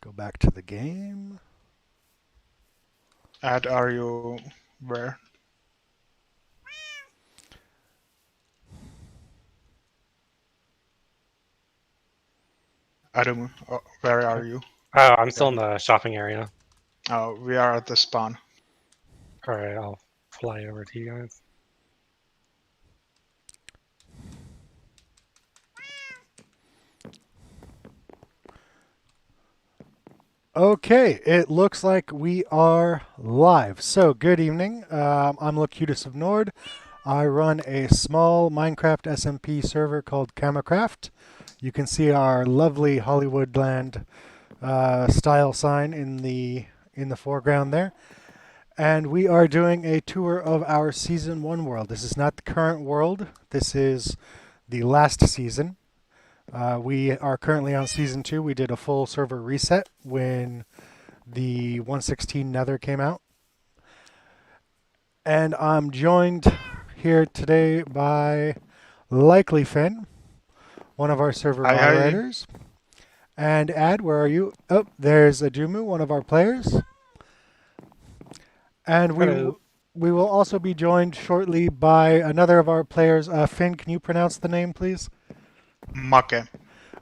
Go back to the game. Ed, are you where? Adam, where are you? Oh, I'm still Yeah. in the shopping area. Oh, we are at the spawn. All right, I'll fly over to you guys. Okay, it looks like we are live. So, good evening. I'm Locutus of Nord. I run a small Minecraft SMP server called KamaCraft. You can see our lovely Hollywoodland style sign in the foreground there. And we are doing a tour of our Season 1 world. This is not the current world. This is the last season. We are currently on Season 2. We did a full server reset when the 116 Nether came out. And I'm joined here today by Likely Finn, one of our server Hi, hi. moderators. And Ad, where are you? Oh, there's Adumu, one of our players. And Hello. we will also be joined shortly by another of our players. Finn, can you pronounce the name, please? Make.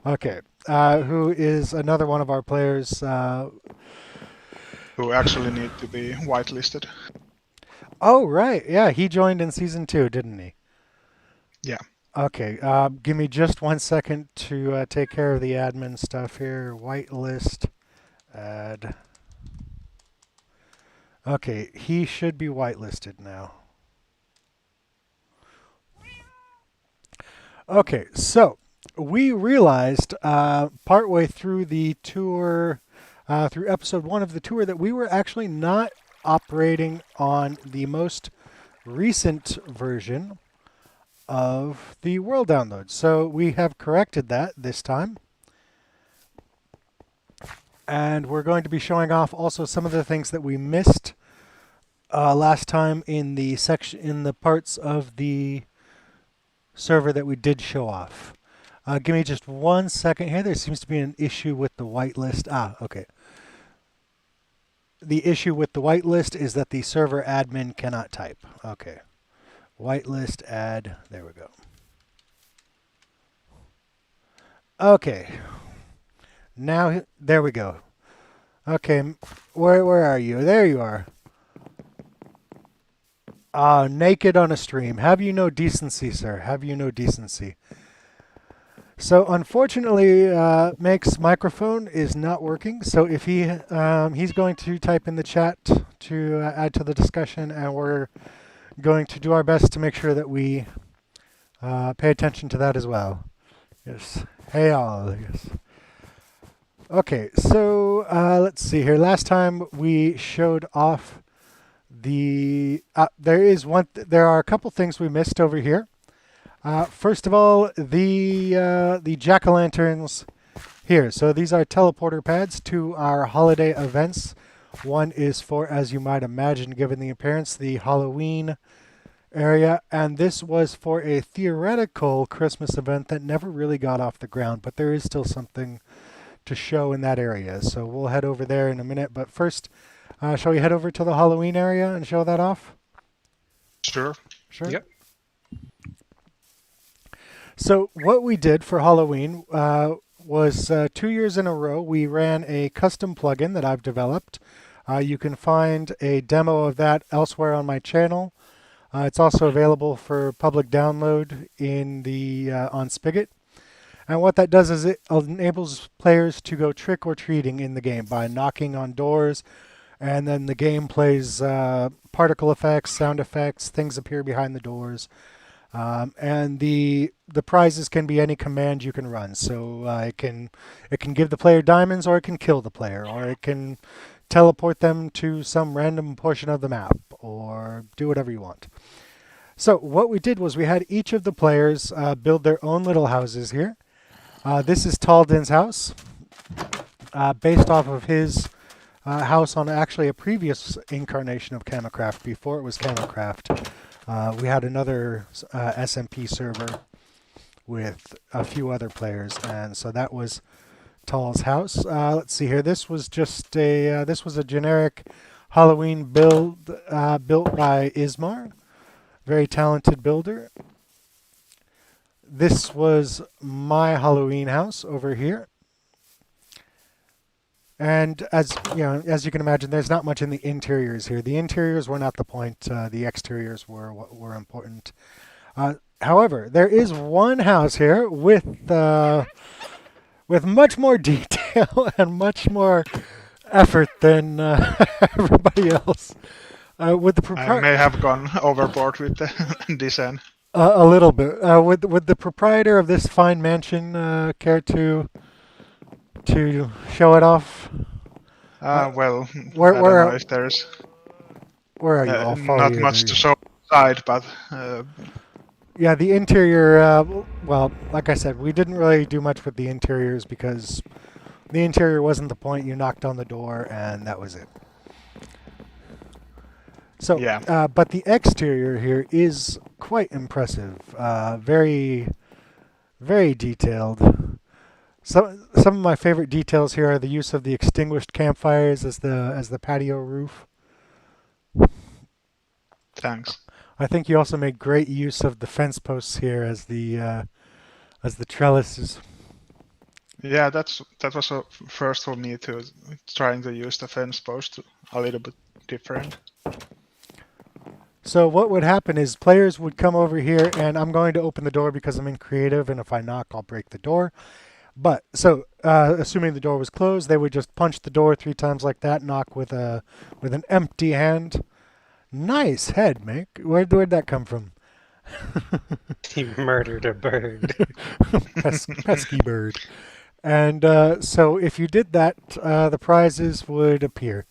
Okay. Who is another one of our players? Who actually need to be whitelisted. Oh, right. Yeah, he joined in Season 2, didn't he? Yeah. Okay. Give me just 1 second to take care of the admin stuff here. Whitelist. Add. Okay, he should be whitelisted now. Okay, so we realized partway through the tour, through episode 1 of the tour, that we were actually not operating on the most recent version of the world download. So we have corrected that this time. And we're going to be showing off also some of the things that we missed last time in the section, in the parts of the server that we did show off. Give me just 1 second here. There seems to be an issue with the whitelist. Okay. The issue with the whitelist is that the server admin cannot type. Okay. Whitelist add. There we go. Okay. Now, there we go. Okay, where are you? There you are. Naked on a stream. Have you no decency, sir? Have you no decency? So unfortunately, Make's microphone is not working. So if he's going to type in the chat to add to the discussion, and we're going to do our best to make sure that we pay attention to that as well. Yes. Hey all. Yes. Okay, so let's see here. Last time we showed off there are a couple things we missed over here. First of all, the jack-o'-lanterns here. So these are teleporter pads to our holiday events. One is for, as you might imagine, given the appearance, the Halloween area, and this was for a theoretical Christmas event that never really got off the ground, but there is still something to show in that area. So we'll head over there in a minute. But first, shall we head over to the Halloween area and show that off? Sure. Sure. Yep. So what we did for Halloween was 2 years in a row, we ran a custom plugin that I've developed. You can find a demo of that elsewhere on my channel. It's also available for public download in the on Spigot. And what that does is it enables players to go trick or treating in the game by knocking on doors, and then the game plays particle effects, sound effects, things appear behind the doors, and the prizes can be any command you can run. So it can give the player diamonds, or it can kill the player, or it can teleport them to some random portion of the map, or do whatever you want. So what we did was we had each of the players build their own little houses here. This is Talden's house, based off of his house on actually a previous incarnation of KamaCraft before it was KamaCraft. We had another SMP server with a few other players, and so that was Tall's house. Let's see here. This was just a generic Halloween build built by Ismar, very talented builder. This was my Halloween house over here. And as as you can imagine, there's not much in the interiors here. The interiors were not the point. The exteriors were what were important. However, there is one house here with much more detail and much more effort than everybody else. With the I may have gone overboard with the design. a little bit. Would the proprietor of this fine mansion care to show it off? Well, Where I don't where know if there's where are you? I'll follow not you. much There to you- show inside, but Yeah, the interior. Well, like I said, we didn't really do much with the interiors because the interior wasn't the point. You knocked on the door, and that was it. So, yeah. but the exterior here is quite impressive. Very, very detailed. Some of my favorite details here are the use of the extinguished campfires as the patio roof. Thanks. I think you also made great use of the fence posts here as the trellises. Yeah, that was a first for me too, trying to use the fence post a little bit different. So what would happen is players would come over here, and I'm going to open the door because I'm in creative, and if I knock, I'll break the door. But so assuming the door was closed, they would just punch the door 3 times like that, knock with an empty hand. Nice head, Mick. Where'd that come from? He murdered a bird. Pesky bird. And so if you did that, the prizes would appear.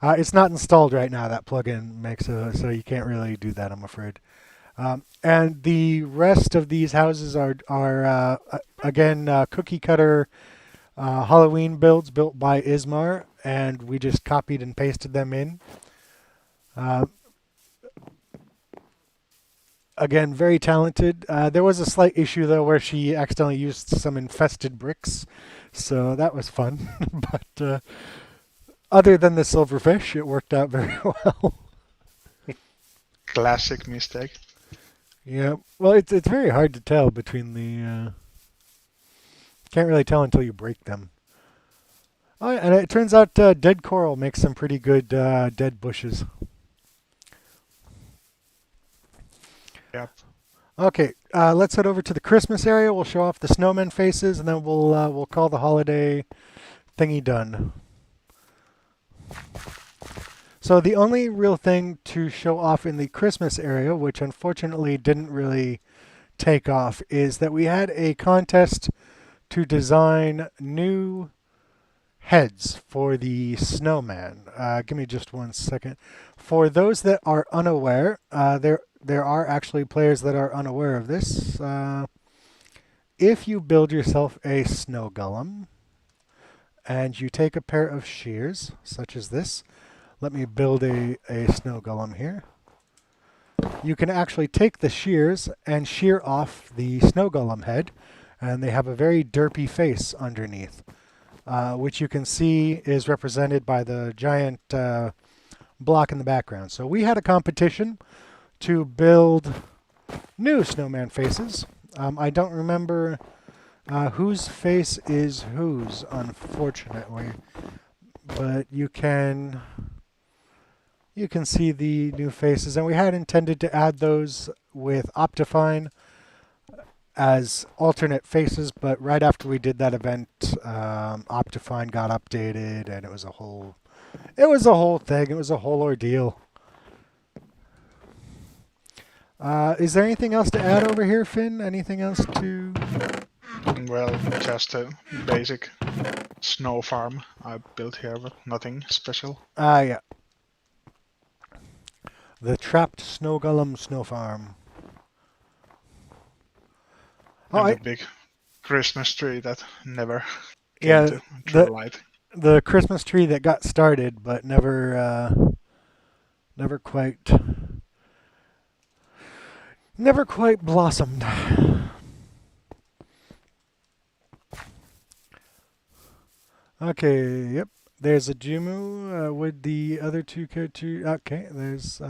It's not installed right now, that plugin makes so you can't really do that, I'm afraid. And the rest of these houses are again cookie cutter Halloween builds built by Ismar, and we just copied and pasted them in. Again, very talented. There was a slight issue though where she accidentally used some infested bricks, so that was fun. But other than the silverfish, it worked out very well. Classic mistake. Yeah, well, it's very hard to tell between the. Can't really tell until you break them. Oh, and it turns out dead coral makes some pretty good dead bushes. Yep. Okay, let's head over to the Christmas area. We'll show off the snowman faces, and then we'll call the holiday thingy done. So the only real thing to show off in the Christmas area, which unfortunately didn't really take off, is that we had a contest to design new heads for the snowman. Give me just 1 second. For those that are unaware, there are actually players that are unaware of this. If you build yourself a snow golem and you take a pair of shears, such as this, let me build a snow golem here. You can actually take the shears and shear off the snow golem head, and they have a very derpy face underneath, which you can see is represented by the giant block in the background. So we had a competition to build new snowman faces. I don't remember whose face is whose, unfortunately, but you can see the new faces, and we had intended to add those with Optifine as alternate faces, but right after we did that event, Optifine got updated, and it was a whole thing. It was a whole ordeal. Is there anything else to add over here, Finn? Anything else to? Well, just a basic snow farm I built here, but nothing special. Yeah. The trapped snow golem snow farm. Oh, And a big Christmas tree that never Yeah, came to true light. the Christmas tree that got started but never quite blossomed. Okay, yep. There's a Jumu with the other two characters. Okay, there's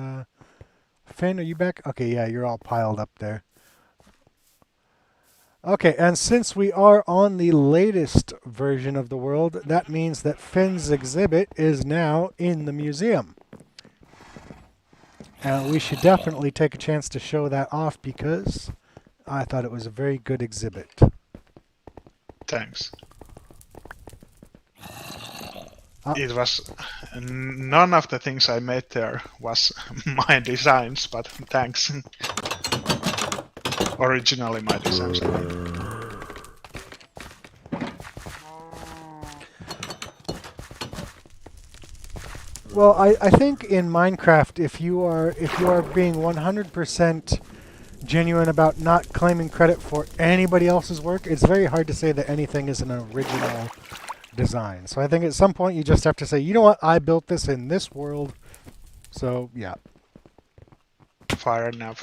Finn. Are you back? Okay, yeah, you're all piled up there. Okay, and since we are on the latest version of the world, that means that Finn's exhibit is now in the museum. We should definitely take a chance to show that off because I thought it was a very good exhibit. Thanks. Uh, It was none of the things I made there was my designs, but thanks. Originally my designs. I mean. Well, I think in Minecraft, if you are being 100% genuine about not claiming credit for anybody else's work, it's very hard to say that anything is an original design. So I think at some point you just have to say, you know what, I built this in this world. So yeah. Fire nav.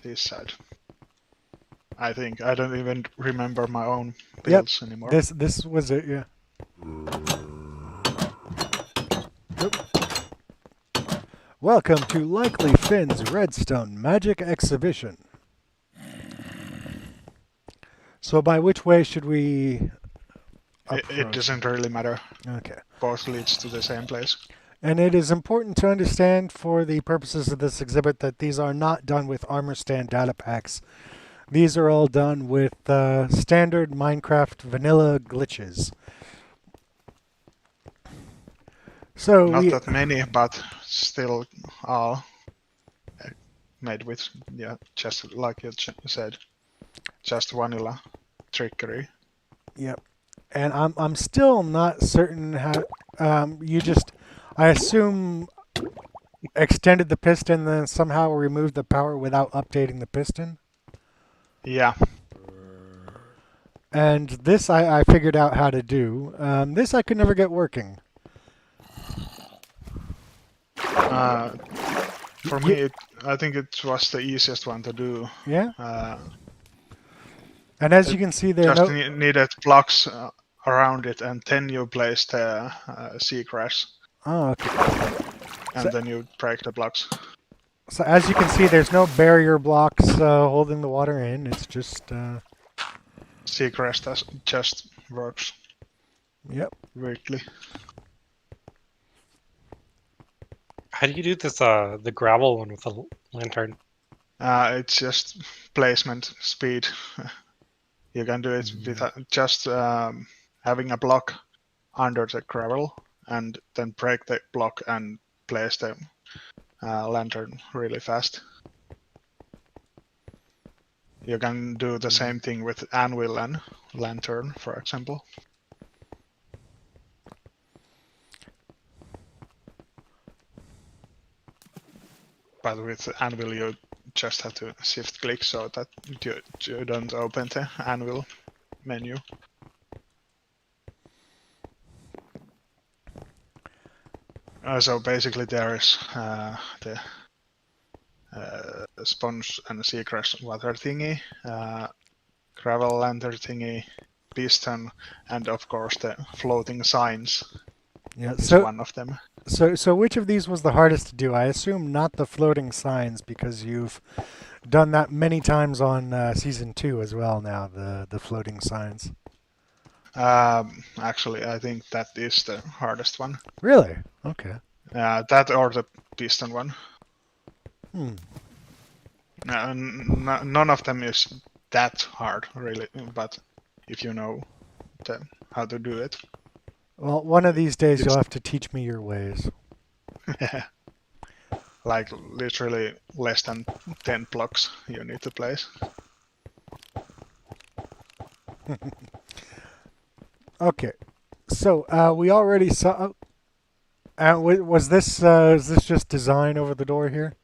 This side. I think I don't even remember my own builds anymore. This was it, yeah. Oop. Welcome to Likely Finn's Redstone Magic Exhibition. So by which way should we It doesn't really matter. Okay. Both leads to the same place. And it is important to understand for the purposes of this exhibit that these are not done with armor stand data packs. These are all done with standard Minecraft vanilla glitches. So Not that many, but still all made with, just like you said, just vanilla trickery. Yep. And I'm still not certain how I assume extended the piston then somehow removed the power without updating the piston. Yeah. And this I figured out how to do. This I could never get working. For me, I think it was the easiest one to do. Yeah. And as you can see there, just needed blocks around it, and then you place the seagrass. Oh, okay. And then you break the blocks. So as you can see, there's no barrier blocks holding the water in. It's just seagrass just works. Yep. Weirdly. How do you do this? The gravel one with the lantern. It's just placement speed. You can do it with just having a block under the gravel, and then break the block and place the lantern really fast. You can do the same thing with anvil and lantern, for example. But with anvil, you just have to shift click so that you don't open the anvil menu. So basically there is the sponge and seagrass water thingy, gravel lantern thingy, piston, and of course the floating signs. Yeah, is one of them. So which of these was the hardest to do? I assume not the floating signs because you've done that many times on season 2 as well now, the floating signs. Actually, I think that is the hardest one. Really? Okay. That or the piston one. None of them is that hard, really, but if you know how to do it. Well, one of these days you'll have to teach me your ways. Like literally less than 10 blocks you need to place. Okay, so we already saw. Was this is this just design over the door here?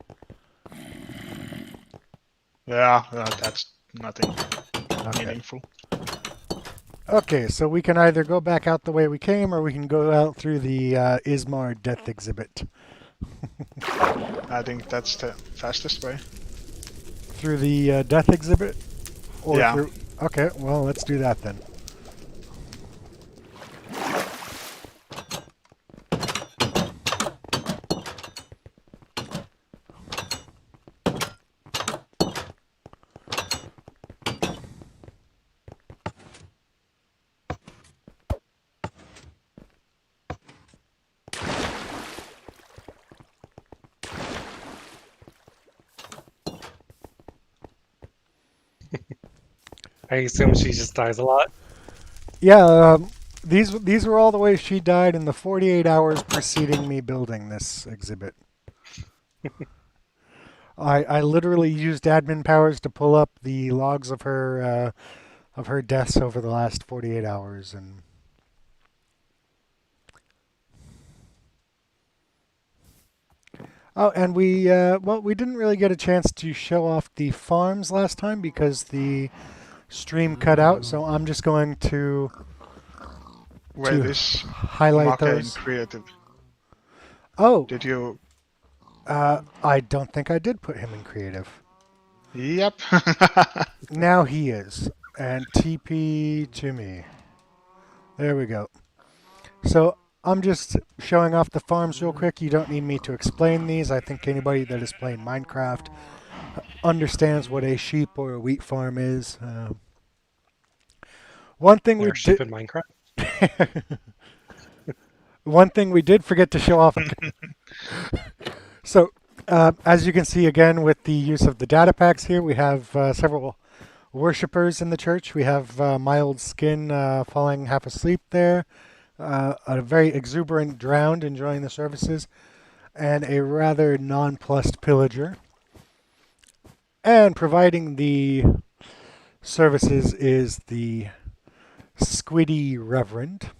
Yeah, that's nothing meaningful. Okay, so we can either go back out the way we came, or we can go out through the Ismar death exhibit. I think that's the fastest way. Through the death exhibit? Or yeah. Through... Okay, well, let's do that then. I assume she just dies a lot. Yeah, these were all the ways she died in the 48 hours preceding me building this exhibit. I literally used admin powers to pull up the logs of her deaths over the last 48 hours, and oh, and we didn't really get a chance to show off the farms last time because the stream cut out. So I'm just going Wait, to this highlight Make in those. creative. Oh, Did you? I don't think I did put him in creative. Yep. Now he is, and TP to me. There we go. So I'm just showing off the farms real quick. You don't need me to explain these. I think anybody that is playing Minecraft understands what a sheep or a wheat farm is. One thing we There are sheep did. in Minecraft. One thing we did forget to show off. So, as you can see again with the use of the data packs here, we have several worshippers in the church. We have Mild Skin falling half asleep there, a very exuberant Drowned enjoying the services, and a rather nonplussed Pillager. And providing the services is the Squiddy Reverend.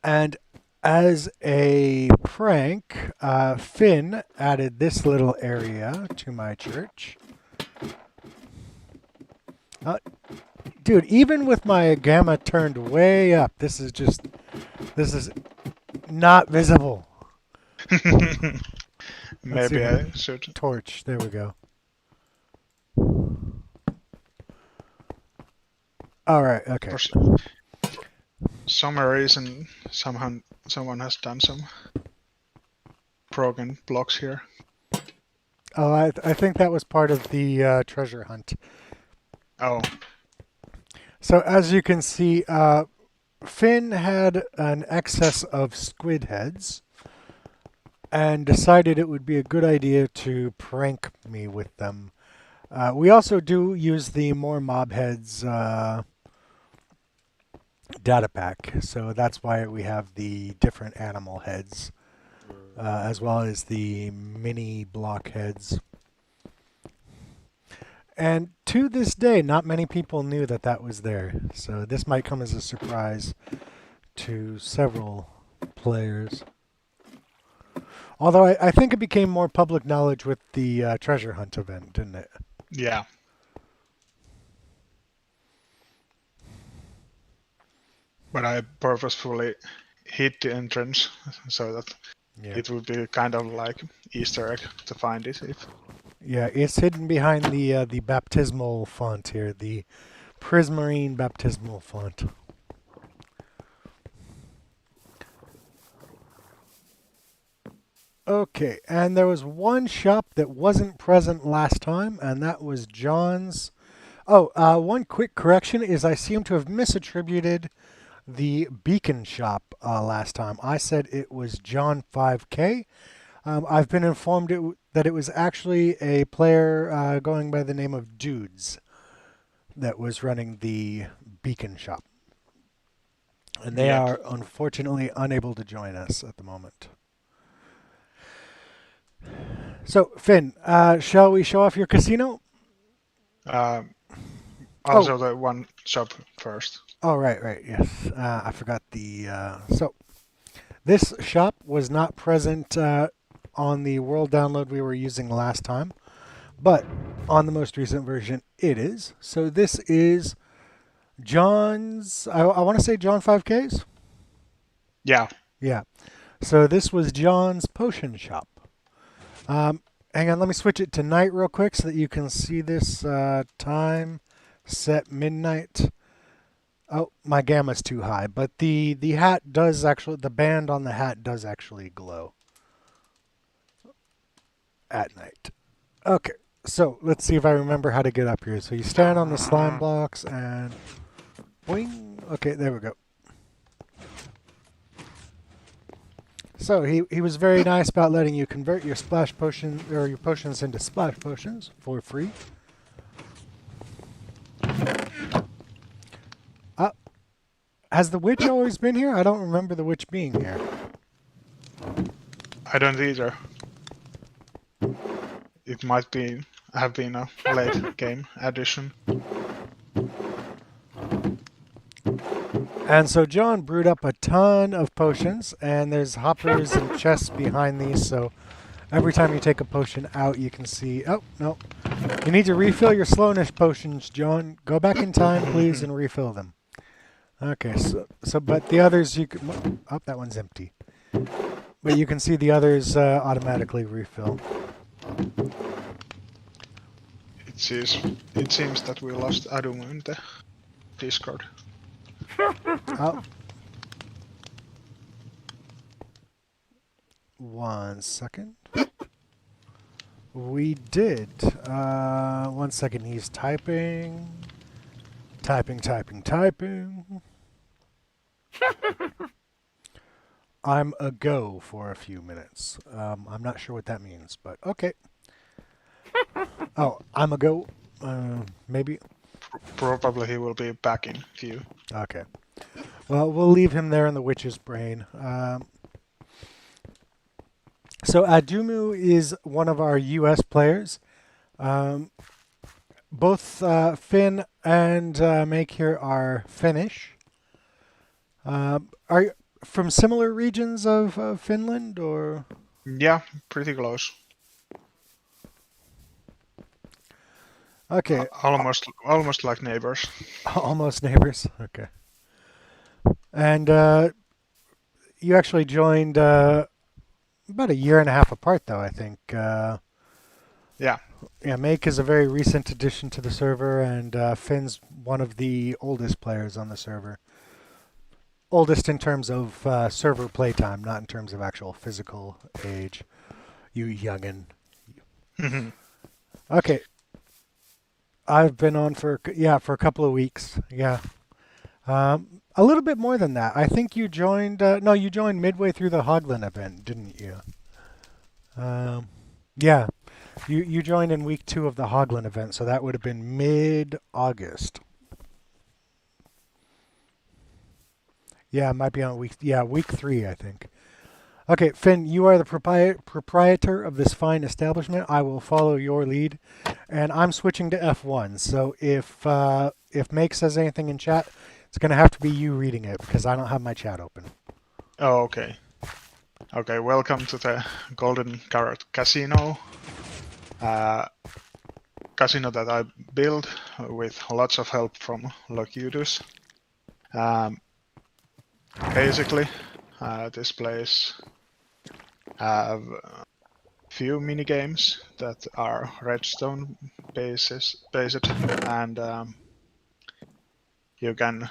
And as a prank, Finn added this little area to my church. Dude, even with my gamma turned way up, this is not visible. Let's Maybe see. I should. Torch. There we go. All right. Okay. For some reason, someone has done some broken blocks here. Oh, I think that was part of the treasure hunt. Oh, So as you can see, Finn had an excess of squid heads and decided it would be a good idea to prank me with them. We also do use the more mob heads data pack, so that's why we have the different animal heads, as well as the mini block heads. And to this day, not many people knew that that was there, so this might come as a surprise to several players. Although I think it became more public knowledge with the treasure hunt event, didn't it? yeah. But I purposefully hid the entrance so that Yeah. it would be kind of like Easter egg to find it. If Yeah, it's hidden behind the baptismal font here, the Prismarine baptismal font. Okay, and there was one shop that wasn't present last time, and that was John's. Oh, one quick correction is I seem to have misattributed the Beacon shop last time. I said it was John 5K. I've been informed that it was actually a player going by the name of Dudes that was running the Beacon shop. And they Yep. are unfortunately unable to join us at the moment. So, Finn, shall we show off your casino? Also the one shop first. Oh, right, yes. I forgot the... So, this shop was not present on the world download we were using last time, but on the most recent version, it is. So this is John's... I want to say John 5Ks? Yeah. Yeah. So this was John's potion shop. Hang on, let me switch it to night real quick so that you can see this time set midnight. Oh, my gamma's too high, but the hat does actually, the band on the hat does actually glow at night. Okay, so let's see if I remember how to get up here. So you stand on the slime blocks and boing. Okay, there we go. So he was very nice about letting you convert your splash potion or your potions into splash potions for free. Has the witch always been here? I don't remember the witch being here. I don't either. It might have been a late game addition. And so John brewed up a ton of potions, and there's hoppers and chests behind these, so every time you take a potion out, you can see... Oh, no. You need to refill your slowness potions, John. Go back in time, please, and refill them. Okay, but the others you can... Oh, that one's empty. But you can see the others automatically refill. It seems that we lost Adum in the Discord. Oh. 1 second. We did. 1 second, he's typing. Typing. I'm a go for a few minutes. I'm not sure what that means, but okay. Oh, I'm a go. Maybe. Probably he will be back in few. Okay. Well, we'll leave him there in the witch's brain. So Adumu is one of our U.S. players. Both Finn and Make here are Finnish. Are you from similar regions of Finland, or? Yeah, pretty close. Okay. Almost like neighbors. Almost neighbors. Okay. And you actually joined about a year and a half apart, though, I think. Yeah. Yeah, Make is a very recent addition to the server, and Finn's one of the oldest players on the server. Oldest in terms of server playtime, not in terms of actual physical age. You youngin'. Okay. I've been on for a couple of weeks. Yeah. A little bit more than that. I think you joined... no, you joined midway through the Hoglin event, didn't you? Yeah. You joined in week 2 of the Hoglin event, so that would have been mid-August. Yeah, it might be on week 3, I think. Okay, Finn, you are the proprietor of this fine establishment. I will follow your lead, and I'm switching to F1. So if Make says anything in chat, it's going to have to be you reading it because I don't have my chat open. Oh, okay. Okay, welcome to the Golden Carrot Casino. Casino that I built with lots of help from Locutus. Basically, this place have few mini games that are redstone based, and you can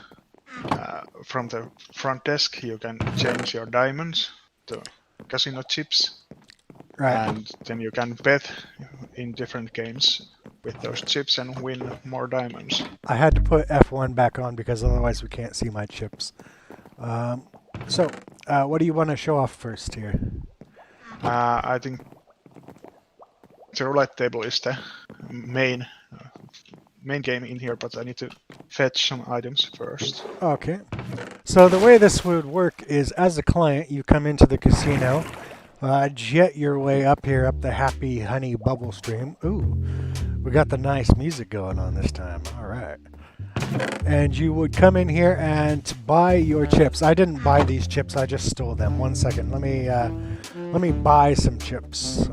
from the front desk you can change your diamonds to casino chips, Right. and then you can bet in different games with those chips and win more diamonds. I had to put F1 back on because otherwise we can't see my chips. So, what do you want to show off first here? I think the roulette table is the main game in here, but I need to fetch some items first. Okay. So the way this would work is, as a client, you come into the casino, jet your way up here, up the happy honey bubble stream. Ooh, we got the nice music going on this time. All right. And you would come in here and buy your chips. I didn't buy these chips. I just stole them. 1 second. Let me buy some chips.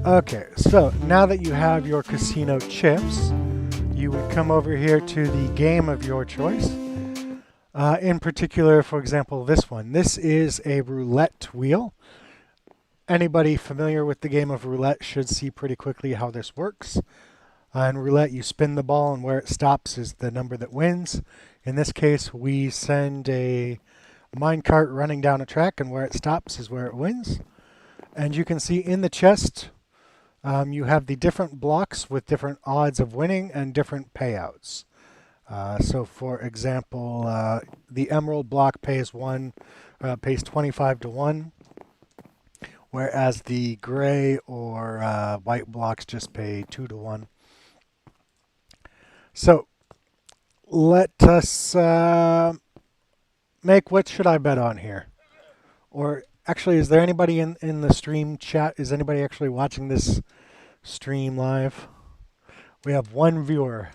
Okay, so now that you have your casino chips, you would come over here to the game of your choice. In particular, for example, this one. This is a roulette wheel. Anybody familiar with the game of roulette should see pretty quickly how this works. In roulette, you spin the ball, and where it stops is the number that wins. In this case, we send a minecart running down a track, and where it stops is where it wins. And you can see in the chest, you have the different blocks with different odds of winning and different payouts. So, for example, the emerald block pays 25 to 1, whereas the gray or white blocks just pay 2 to 1. So, let us make what should I bet on here? Or actually, is there anybody in the stream chat? Is anybody actually watching this stream live? We have one viewer.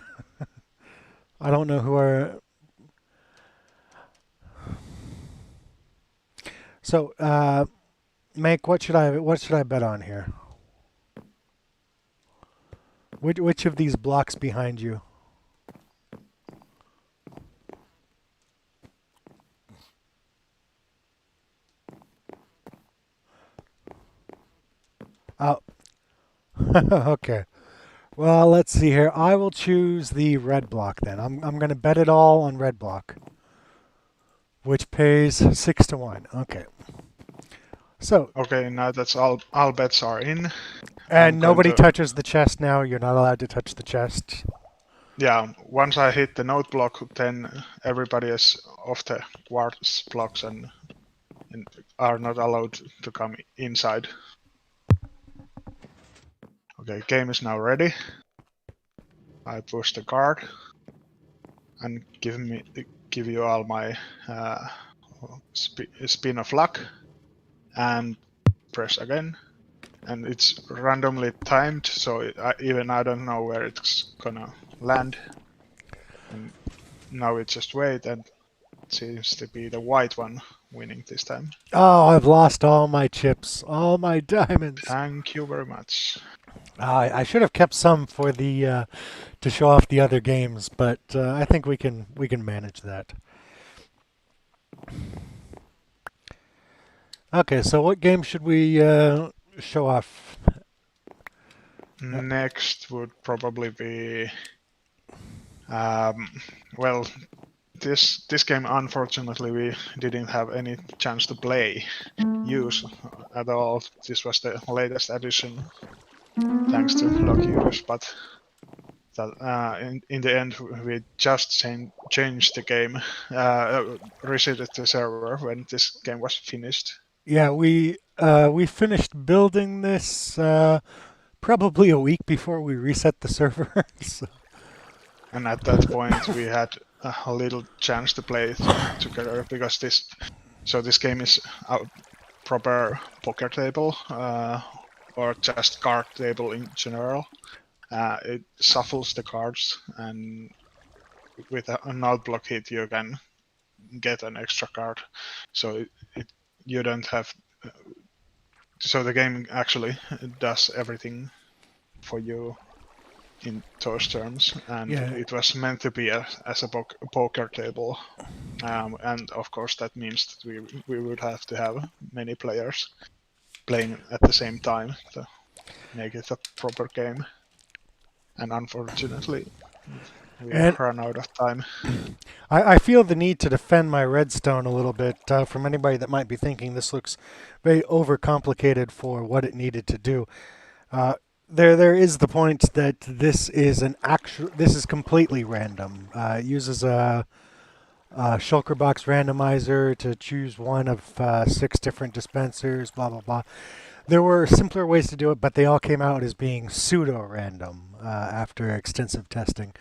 I don't know who are. So, Make, what should I bet on here? Which of these blocks behind you? Oh, okay. Well, let's see here. I will choose the red block then. I'm going to bet it all on red block, which pays 6 to 1. Okay. So, Okay, now that's all bets are in. and nobody touches the chest now. You're not allowed to touch the chest. Yeah, once I hit the note block, then everybody is off the quartz blocks and are not allowed to come inside. Okay, game is now ready. I push the card and give you all my spin of luck, and press again. And it's randomly timed, so even I don't know where it's gonna land. And now we just wait, and it seems to be the white one winning this time. Oh, I've lost all my chips, all my diamonds. Thank you very much. I should have kept some for the to show off the other games, but I think we can manage that. Okay, so what game should we show off? Next would probably be well, this game unfortunately we didn't have any chance to use at all. This was the latest edition, thanks to Locurus, but that, in the end we just changed the game, resetted the server when this game was finished. Yeah, we finished building this probably a week before we reset the server. So. And at that point we had a little chance to play it together, because this game is a proper poker table, or just card table in general. It shuffles the cards, and with a null block hit you can get an extra card. So you don't have. So the game actually does everything for you in those terms, and Yeah. it was meant to be as a poker table, and of course that means that we would have to have many players playing at the same time to make it a proper game, and unfortunately we ran out of time. I feel the need to defend my redstone a little bit from anybody that might be thinking this looks very overcomplicated for what it needed to do. There is the point that this is completely random. It uses a shulker box randomizer to choose one of 6 different dispensers, blah blah blah. There were simpler ways to do it, but they all came out as being pseudo-random after extensive testing.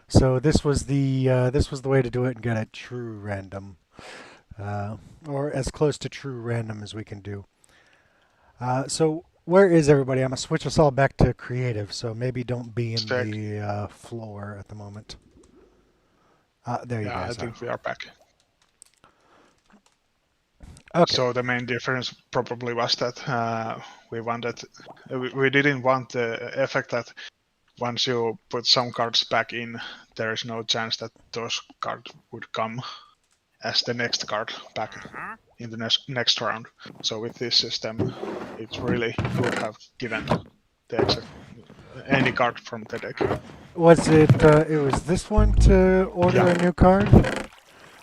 So this was the way to do it and get it true random, or as close to true random as we can do. So where is everybody? I'm gonna switch us all back to creative, so maybe don't be in the floor at the moment. There you guys I think are. we are back. Okay. So the main difference probably was that we didn't want the effect that once you put some cards back in, there is no chance that those cards would come as the next card back in the next round. So with this system, it really could have given the exact any card from the deck. Was it? It was this one to order Yeah. a new card.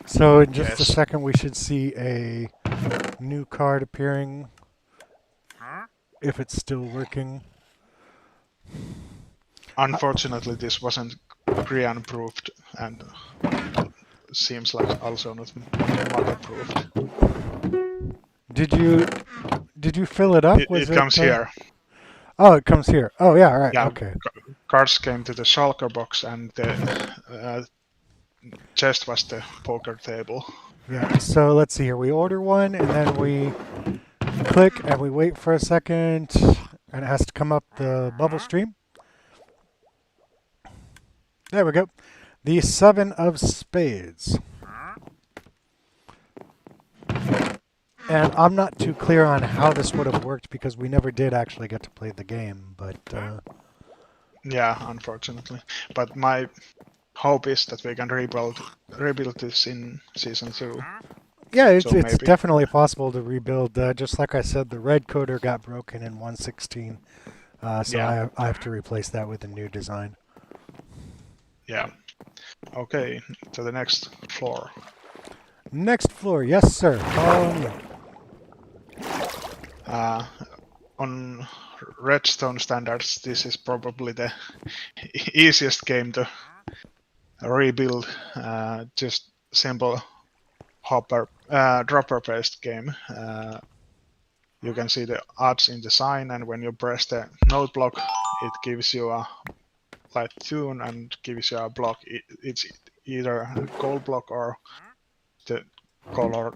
So in just a Yes. second, we should see a new card appearing. If it's still working. Unfortunately, this wasn't Grian-proofed and seems like also not Maka-proofed. Did you fill it up? It comes here. Oh, it comes here. Oh yeah, right. Yeah, Okay. cards came to the shulker box and the chest was the poker table. Yeah. So let's see here. We order one, and then we click, and we wait for a second, and it has to come up the bubble stream. There we go. The 7 of spades. And I'm not too clear on how this would have worked because we never did actually get to play the game, but Yeah, unfortunately. But my hope is that we can rebuild this in season 2. yeah, it's So it's maybe. definitely possible to rebuild. Just like I said, the red coder got broken in 1.16, so Yeah. I have to replace that with a new design. Yeah. Okay, to the next floor. Next floor, yes sir. Follow me. On redstone standards, this is probably the easiest game to rebuild. Just simple dropper based game. You can see the odds in the sign, and when you press the note block, it gives you a light tune and gives you a block. It's either a gold block or the color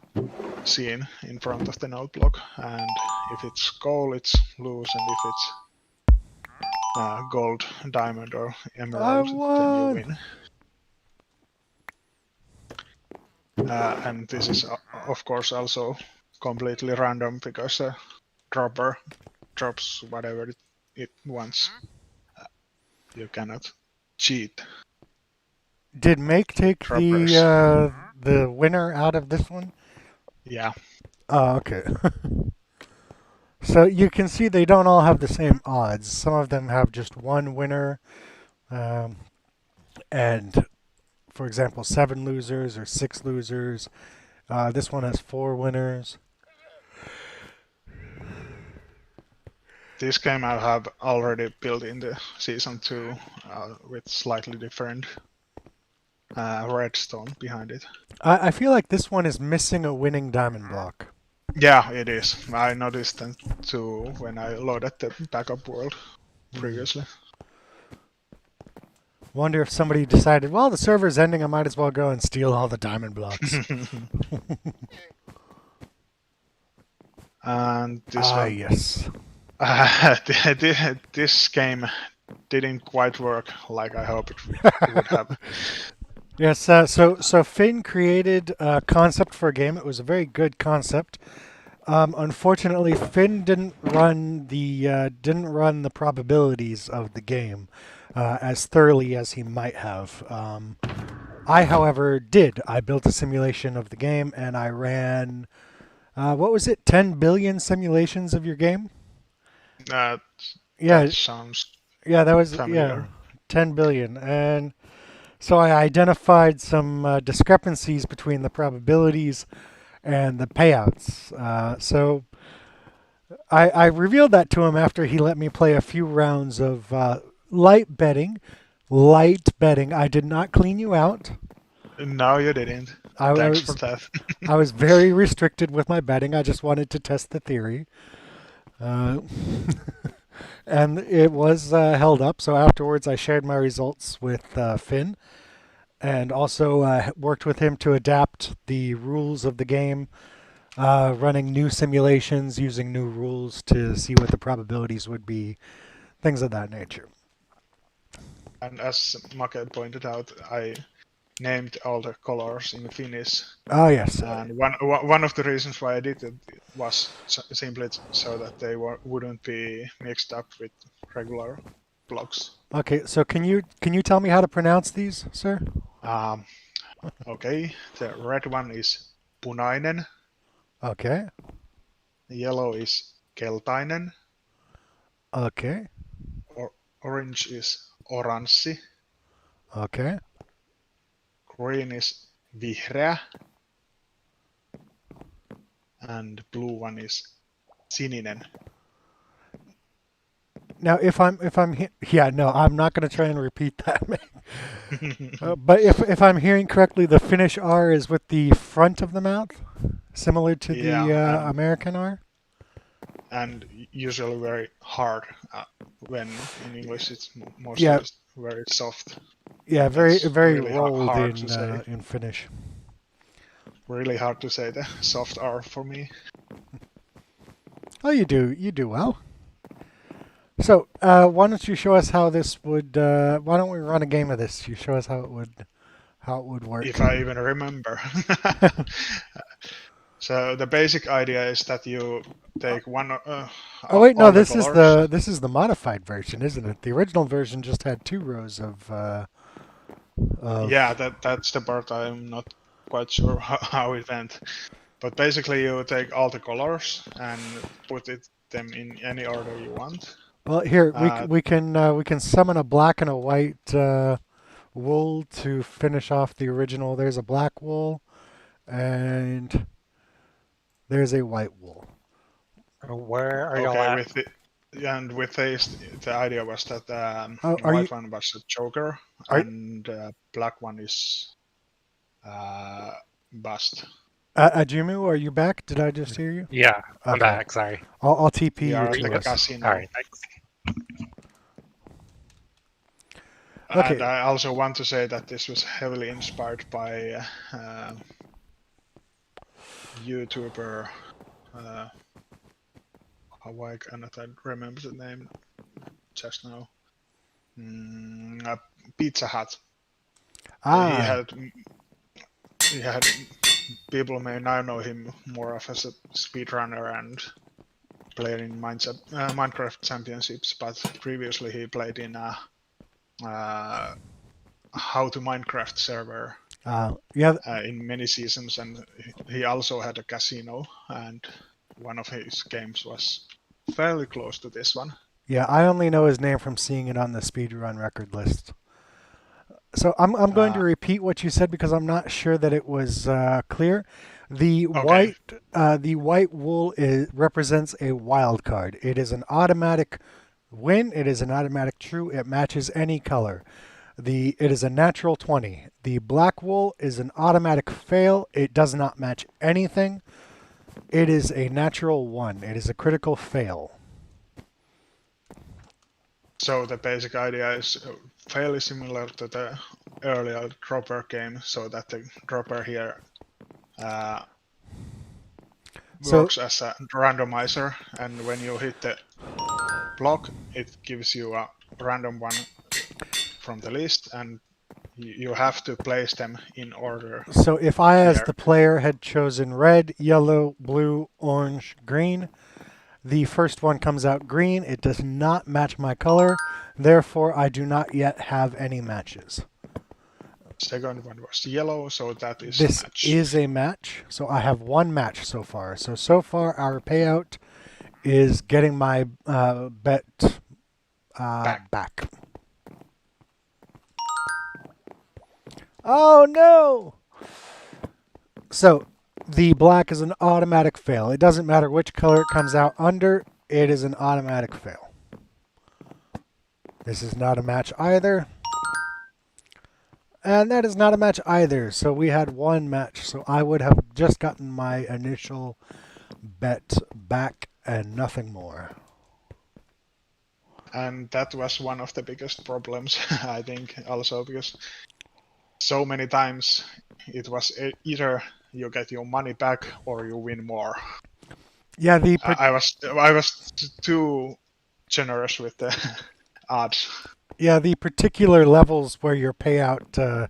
seen in front of the note block. And if it's gold, it's lose, and if it's gold, diamond, or emerald, then you win. And this is of course also completely random because the dropper drops whatever it wants. You cannot cheat. Did Make take Droppers. the winner out of this one? Yeah. Oh, okay. So you can see they don't all have the same odds. Some of them have just one winner, and for example, 7 losers or 6 losers. This one has 4 winners. This game I have already built in the season 2 with slightly different redstone behind it. I feel like this one is missing a winning diamond block. Yeah, it is. I noticed that too when I loaded the backup world previously. Wonder if somebody decided, well, the server's ending, I might as well go and steal all the diamond blocks. And this one, yes. this game didn't quite work like I hoped it would have. Yes, so Finn created a concept for a game. It was a very good concept. Unfortunately, Finn didn't run the probabilities of the game as thoroughly as he might have. I, however, did. I built a simulation of the game, and I ran what was it? 10 billion simulations of your game. Yeah, that sounds that was familiar. 10 billion, and so I identified some discrepancies between the probabilities and the payouts. So I revealed that to him after he let me play a few rounds of light betting. Light betting. I did not clean you out. No, you didn't. Thanks for that. I was very restricted with my betting. I just wanted to test the theory. And it was held up. So afterwards, I shared my results with Finn, and also worked with him to adapt the rules of the game, running new simulations, using new rules to see what the probabilities would be, things of that nature. And as Make pointed out, I named all the colors in Finnish. Oh yes. And one of the reasons why I did it was simply so that they wouldn't be mixed up with regular blocks. Okay, so can you tell me how to pronounce these, sir? Okay, the red one is punainen, Okay. the yellow is keltainen, Okay. or orange is oranssi, Okay. green is vihreä, and blue one is sininen. Now, yeah, no, I'm not going to try and repeat that. But if I'm hearing correctly, the Finnish R is with the front of the mouth, similar to the Yeah, and American R. usually very hard. When in English it's Yeah, mostly very soft. yeah, very That's very really rolled hard to say. in Finnish. Really hard to say the soft R for me. Oh, you do well. So, why don't you show us how this would? Why don't we run a game of this? You show us how it would work. If I even remember. So the basic idea is that you take one Oh wait, no, all the colors. this is the modified version, isn't it? The original version just had 2 rows Yeah, of. that's the part I'm not quite sure how it went. But basically, you take all the colors and put them in any order you want. Well, here Uh, we can summon a black and a white wool to finish off the original. There's a black wool and there's a white wool. Where are y'all okay, at? with this, the idea was that Oh, the white one was a Joker are and black one is uh, Bust. Ajumu? Are you back? Did I just hear you? Yeah, I'm Okay, back. Sorry. I'll TP We you are at to the us. casino. All right, thanks. And Okay. I also want to say that this was heavily inspired by YouTuber. Uh, I cannot remember the name just now. Pizza Hut. He Ah, had he had people may now know him more of as a speedrunner and played in Minecraft Championships, but previously he played in a How to Minecraft server yeah, in many seasons, and he also had a casino, and one of his games was fairly close to this one. yeah. I only know his name from seeing it on the speedrun record list. So I'm going to Uh, repeat what you said because I'm not sure that it was clear. okay, The white wool represents a wild card. It is an automatic win. It is an automatic true. It matches any color. It is a natural 20. The black wool is an automatic fail. It does not match anything. It is a natural 1. It is a critical fail. so the basic idea is fairly similar to the earlier dropper game, so that the dropper here uh, So works as a randomizer, and when you hit the block, it gives you a random one from the list, and you have to place them in order so if I as here. the player had chosen red, yellow, blue, orange, green, the first one comes out green. It does not match my color. Therefore, I do not yet have any matches. Second one was yellow, so that is a This match. is a match. So I have one match so far. So far, our payout is getting my bet Back. back. Oh no! So the black is an automatic fail. It doesn't matter which color it comes out under, it is an automatic fail. This is not a match either. And that is not a match either. So we had one match. So I would have just gotten my initial bet back and nothing more. And that was one of the biggest problems, I think, also because so many times it was either you get your money back or you win more. Yeah, I was too generous with the odds. the particular levels where your payout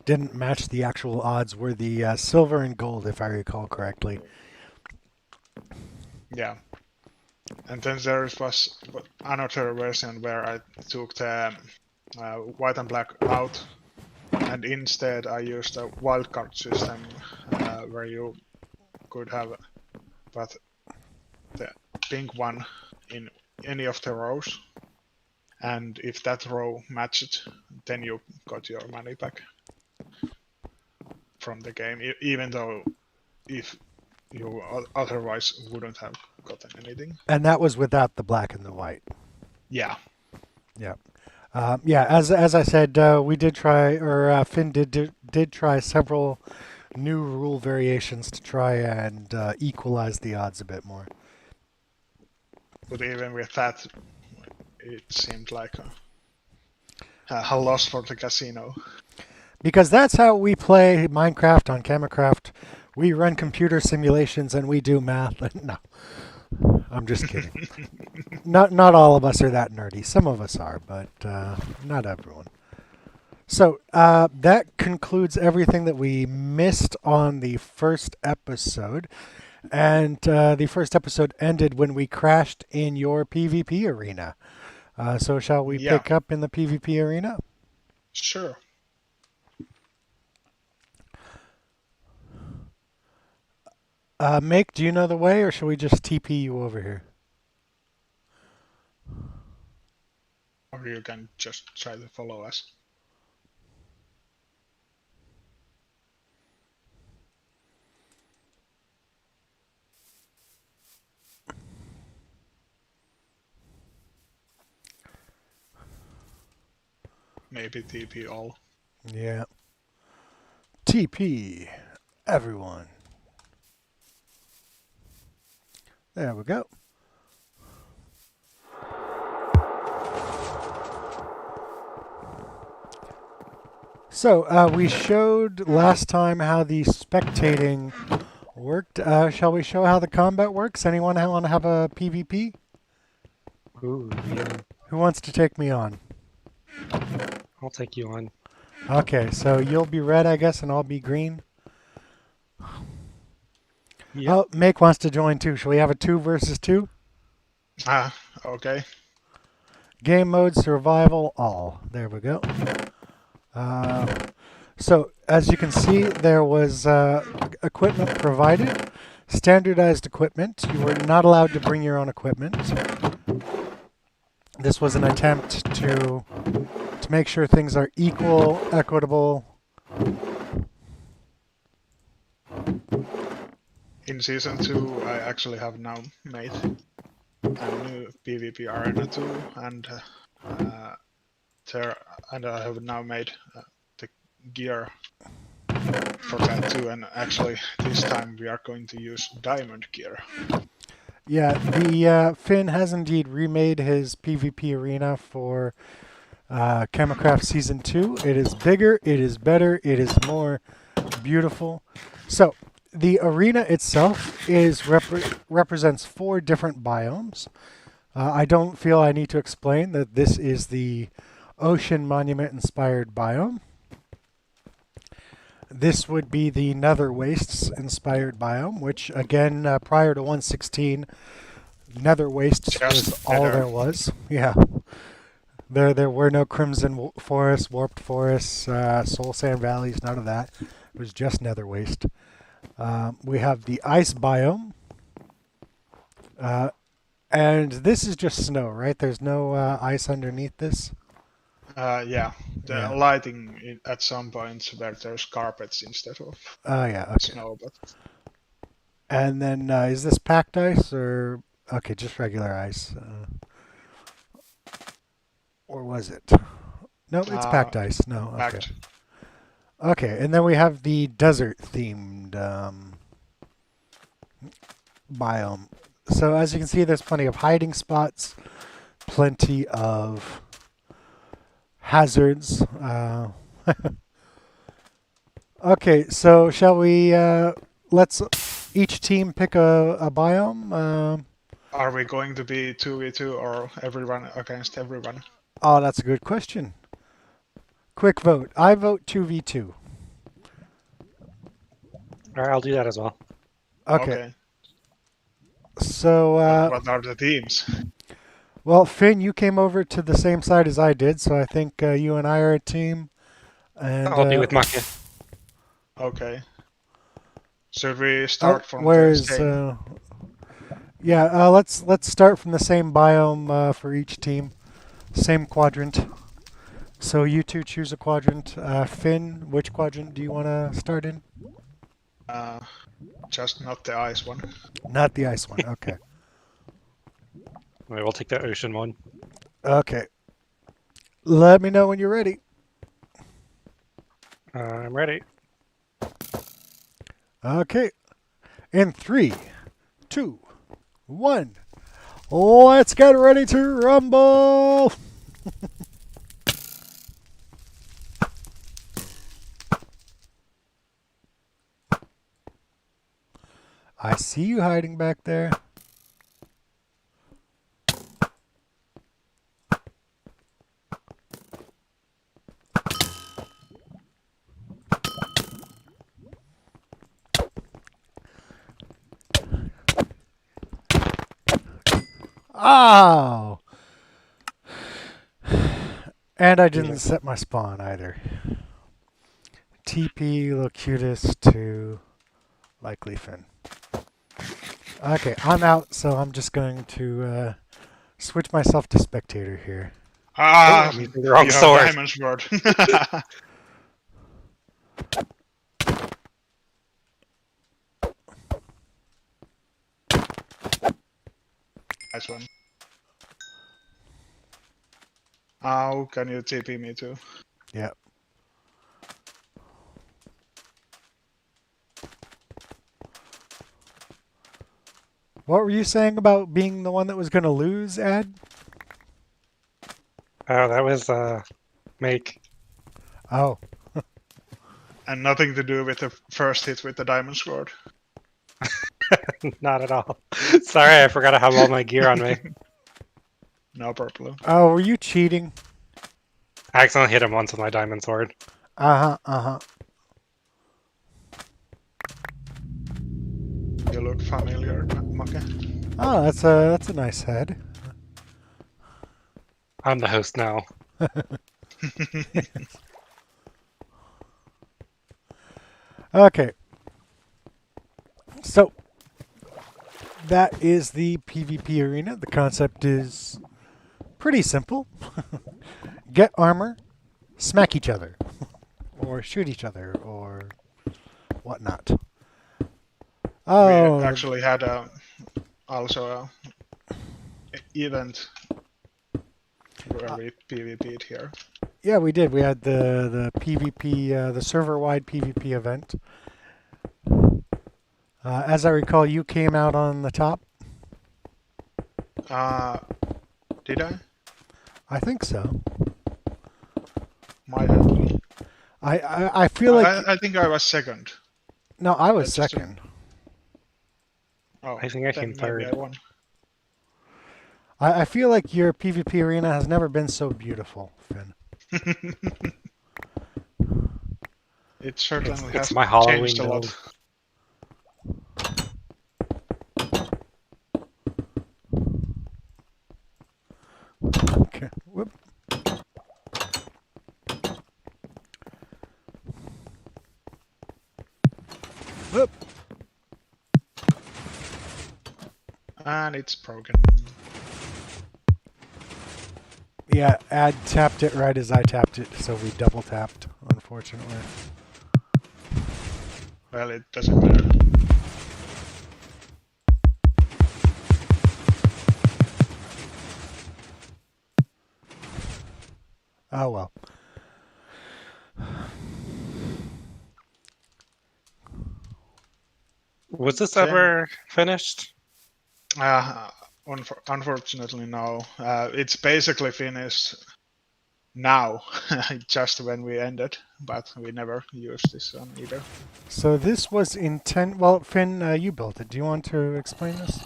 didn't match the actual odds were the silver and gold, if I recall correctly. Yeah. And then there was another version where I took the white and black out and instead I used a wildcard system where you could have but the pink one in any of the rows, and if that row matched, then you got your money back from the game, even though if you otherwise wouldn't have gotten anything. And that was without the black and the white. Yeah. Yeah. Yeah, as I said, we did try, or Finn did try several new rule variations to try and equalize the odds a bit more. But even with that, it seemed like a loss for the casino. Because that's how we play Minecraft on KamaCraft. We run computer simulations and we do math. No, I'm just kidding. Not all of us are that nerdy. Some of us are, but not everyone. So that concludes everything that we missed on the first episode. And the first episode ended when we crashed in your PvP arena. So shall we pick up in the PvP arena? Sure. Make, do you know the way, or shall we just TP you over here? Or you can just try to follow us. Maybe TP all. Yeah. TP, everyone. There we go. So we showed last time how the spectating worked. Shall we show how the combat works? Anyone want to have a PvP? Ooh, yeah. Who wants to take me on? I'll take you on. Okay, so you'll be red, I guess, and I'll be green. Yep. Oh, Make wants to join too. Shall we have a 2 versus 2? Okay. Game mode, survival, all. There we go. So, as you can see, there was equipment provided, standardized equipment. You were not allowed to bring your own equipment. This was an attempt to make sure things are equal, equitable. In Season 2, I actually have now made a new PvP Arena 2, and I have now made the gear for that too, and actually this time we are going to use diamond gear. Yeah, the Finn has indeed remade his PvP arena for KamaCraft Season 2. It is bigger, it is better, it is more beautiful. So, the arena itself is represents 4 different biomes. I don't feel I need to explain that this is the Ocean Monument inspired biome. This would be the Nether Wastes inspired biome, which again, prior to 1.16, Nether Wastes was all there was. Yeah. There were no Crimson Forests, Warped Forests, Soul Sand Valleys, none of that. It was just Nether Waste. We have the Ice biome. And this is just snow, right? There's no ice underneath this? Yeah, the lighting at some points where there's carpets instead of snow. But and then is this packed ice or okay, just regular ice? Or was it? No, it's packed ice. No, okay. Packed. Okay, and then we have the desert themed biome. So as you can see, there's plenty of hiding spots, plenty of hazards. Okay, so shall we? Let's each team pick a biome. Are we going to be 2v2 or everyone against everyone? Oh, that's a good question. Quick vote. I vote 2v2. All right, I'll do that as well. Okay. So, what are the teams? Well, Finn, you came over to the same side as I did, so I think you and I are a team. And I'll be with Maka. Okay. Should we start from the where's same? yeah, let's start from the same biome for each team, same quadrant. So you two choose a quadrant. Finn, which quadrant do you want to start in? Uh, just not the ice one. Not the ice one. Okay. We'll take the ocean one. Okay. Let me know when you're ready. I'm ready. Okay. In 3, 2, 1. Let's get ready to rumble. I see you hiding back there. Oh! And I didn't set my spawn either. TP Locutus to likely Finn. Okay, I'm out, so I'm just going to switch myself to spectator here. Ah, I'm using the wrong you have sword. diamond sword. Nice one. How can you TP me too? Yeah. What were you saying about being the one that was going to lose, Ad? Oh, that was make. Oh, And nothing to do with the first hit with the diamond sword. Not at all. Sorry, I forgot to have all my gear on me. No problem. oh, were you cheating? I accidentally hit him once with my diamond sword. Uh-huh. You look familiar, Maka. Oh, that's a nice head. I'm the host now. Okay. So that is the PvP arena. The concept is pretty simple. Get armor, smack each other, or shoot each other, or whatnot. We Oh, actually had also a event where we PvP'd here. yeah, we did. We had the PvP, the server-wide PvP event. As I recall, you came out on the top. Did I? I think so. Might have been. I feel like I think I was second. no, I was That's just second. Oh, I think I then came maybe third. I won. I feel like your PvP arena has never been so beautiful, Finn. It certainly It's has my Halloween changed a lot. build. Okay. Whoop. Whoop. And it's broken. Yeah, Ad tapped it right as I tapped it, so we double tapped, unfortunately. Well, it doesn't matter. Oh well. Was this Same. ever finished? Uh, Unfortunately, no. It's basically finished now, just when we ended, but we never used this one either. So this was intent. Well, Finn, you built it. Do you want to explain this?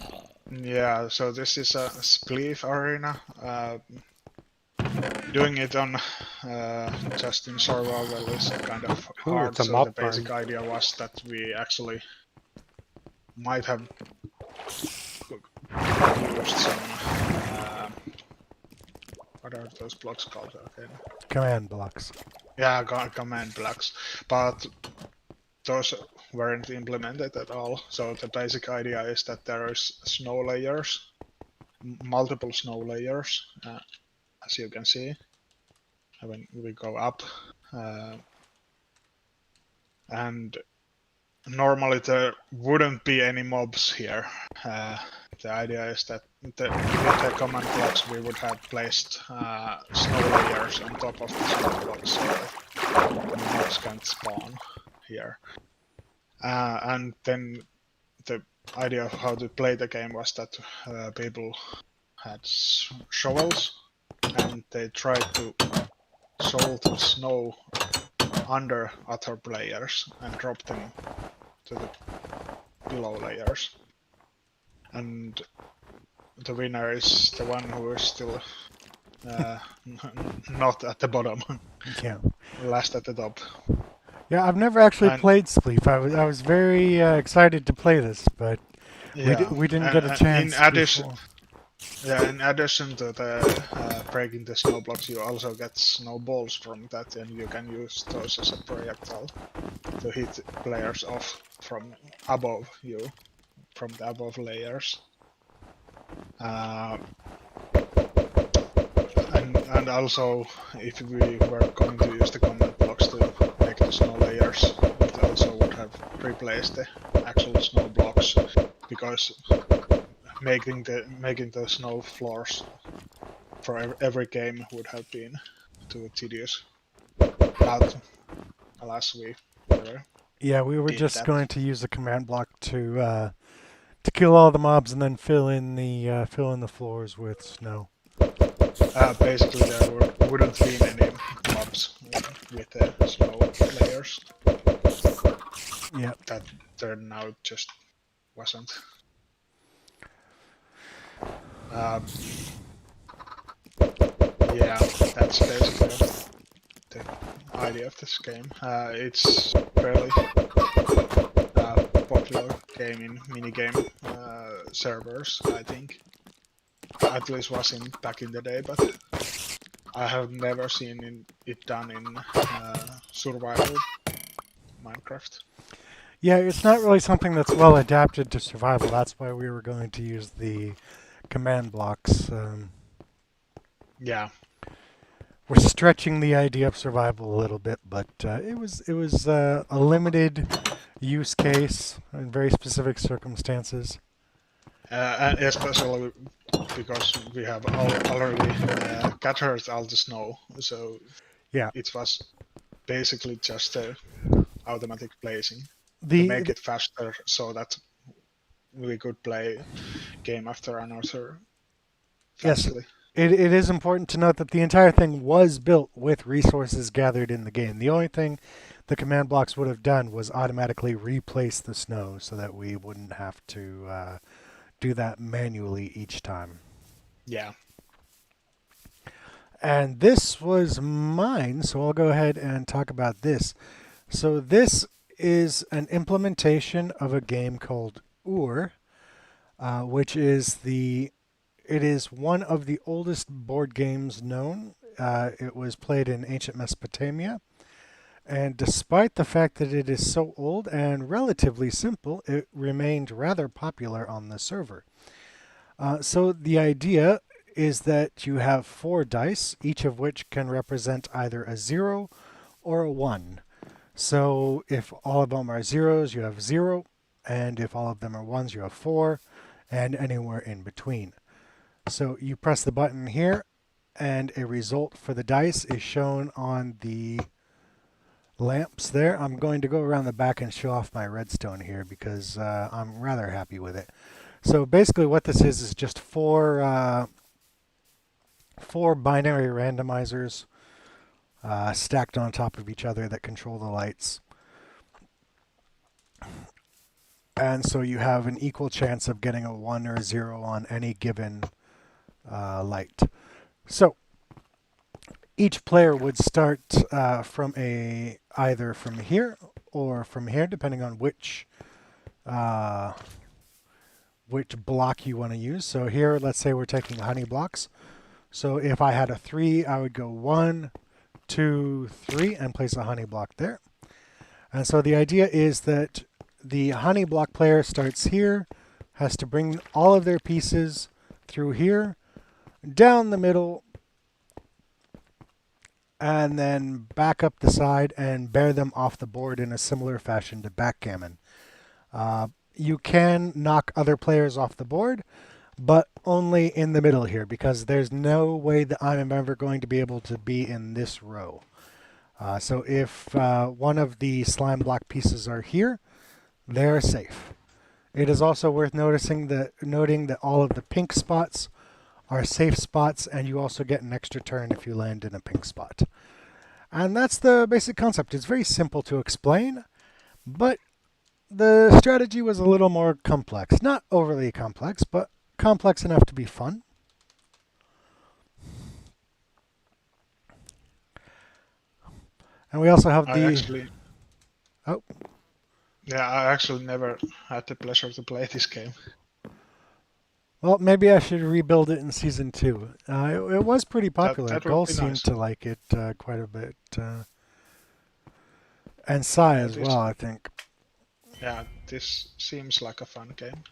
Yeah, so this is a spleef arena. Doing it on just in survival is kind of Ooh, hard, it's a so the mob basic farm. idea was that we actually might have used some what are those blocks called again? Command blocks. Yeah, command blocks, but those weren't implemented at all. So the basic idea is that there is snow layers, multiple snow layers, as you can see when we go up, uh, and normally there wouldn't be any mobs here. The idea is that with the command blocks we would have placed snow layers on top of the snow blocks so that mobs can't spawn here. And then the idea of how to play the game was that people had shovels and they tried to shovel the snow under other players and drop them to the below layers. And the winner is the one who is still not at the bottom, Yeah. last at the top. Yeah, I've never actually And played Spleef. I was very excited to play this, but yeah, we didn't get a in chance addition, before. yeah, in addition to the breaking the snow blocks, you also get snowballs from that, and you can use those as a projectile to hit players off from above you, from the above layers. And also, if we were going to use the command blocks to make the snow layers, it also would have replaced the actual snow blocks, because making the snow floors for every game would have been too tedious. But alas, we never Yeah, we were did just that. going to use the command block to kill all the mobs and then fill in the floors with snow. Basically, there wouldn't be any mobs with the snow layers. Yeah. That there now just wasn't. Yeah, that's basically the idea of this game. It's fairly popular game in minigame servers, I think. At least was in back in the day, but I have never seen it done in survival Minecraft. Yeah, it's not really something that's well adapted to survival. That's why we were going to use the command blocks. Yeah, We're stretching the idea of survival a little bit, but it was a limited use case in very specific circumstances. and especially because we have already gathered all the snow, so Yeah. it was basically just automatic placing to The, make the it faster, so that we could play game after another yes, fastly. it is important to note that the entire thing was built with resources gathered in the game. The only thing the command blocks would have done was automatically replace the snow so that we wouldn't have to do that manually each time. Yeah. And this was mine, so I'll go ahead and talk about this. So this is an implementation of a game called Ur, which is it is one of the oldest board games known. It was played in ancient Mesopotamia, and despite the fact that it is so old and relatively simple, it remained rather popular on the server. So the idea is that you have 4 dice, each of which can represent either a 0 or a 1. So if all of them are zeros, you have 0, and if all of them are ones, you have 4, and anywhere in between. So you press the button here, and a result for the dice is shown on the lamps there. I'm going to go around the back and show off my redstone here because I'm rather happy with it. So basically what this is just four binary randomizers stacked on top of each other that control the lights. And so you have an equal chance of getting a 1 or a 0 on any given light. So each player would start from either from here or from here, depending on which block you want to use. So here, let's say we're taking honey blocks. So if I had a 3, I would go 1, 2, 3, and place a honey block there. And so the idea is that the honey block player starts here, has to bring all of their pieces through here, down the middle, and then back up the side and bear them off the board in a similar fashion to backgammon. You can knock other players off the board, but only in the middle here, because there's no way that I'm ever going to be able to be in this row. So if one of the slime block pieces are here, they're safe. It is also worth noting that all of the pink spots are safe spots, and you also get an extra turn if you land in a pink spot. And that's the basic concept. It's very simple to explain, but the strategy was a little more complex. Not overly complex, but complex enough to be fun. And we also have Oh. Yeah, I actually never had the pleasure to play this game. Well, maybe I should rebuild it in Season 2. It was pretty popular. That would Gull be seemed nice. to like it quite a bit. And Sai Yeah, as well, I think. Yeah, this seems like a fun game.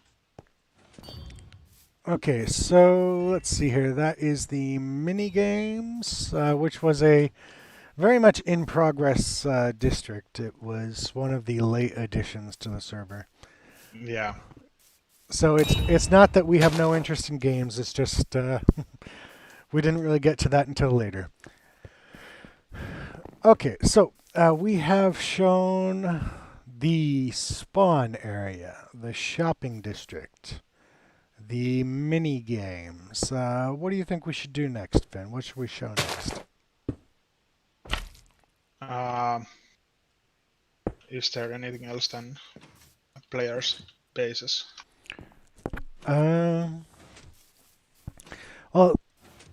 Okay, so let's see here. That is the mini games, which was a very much in progress district. It was one of the late additions to the server. Yeah. So it's not that we have no interest in games. It's just we didn't really get to that until later. Okay, so we have shown the spawn area, the shopping district, the mini games. What do you think we should do next, Finn? What should we show next? Is there anything else than players' bases? Well,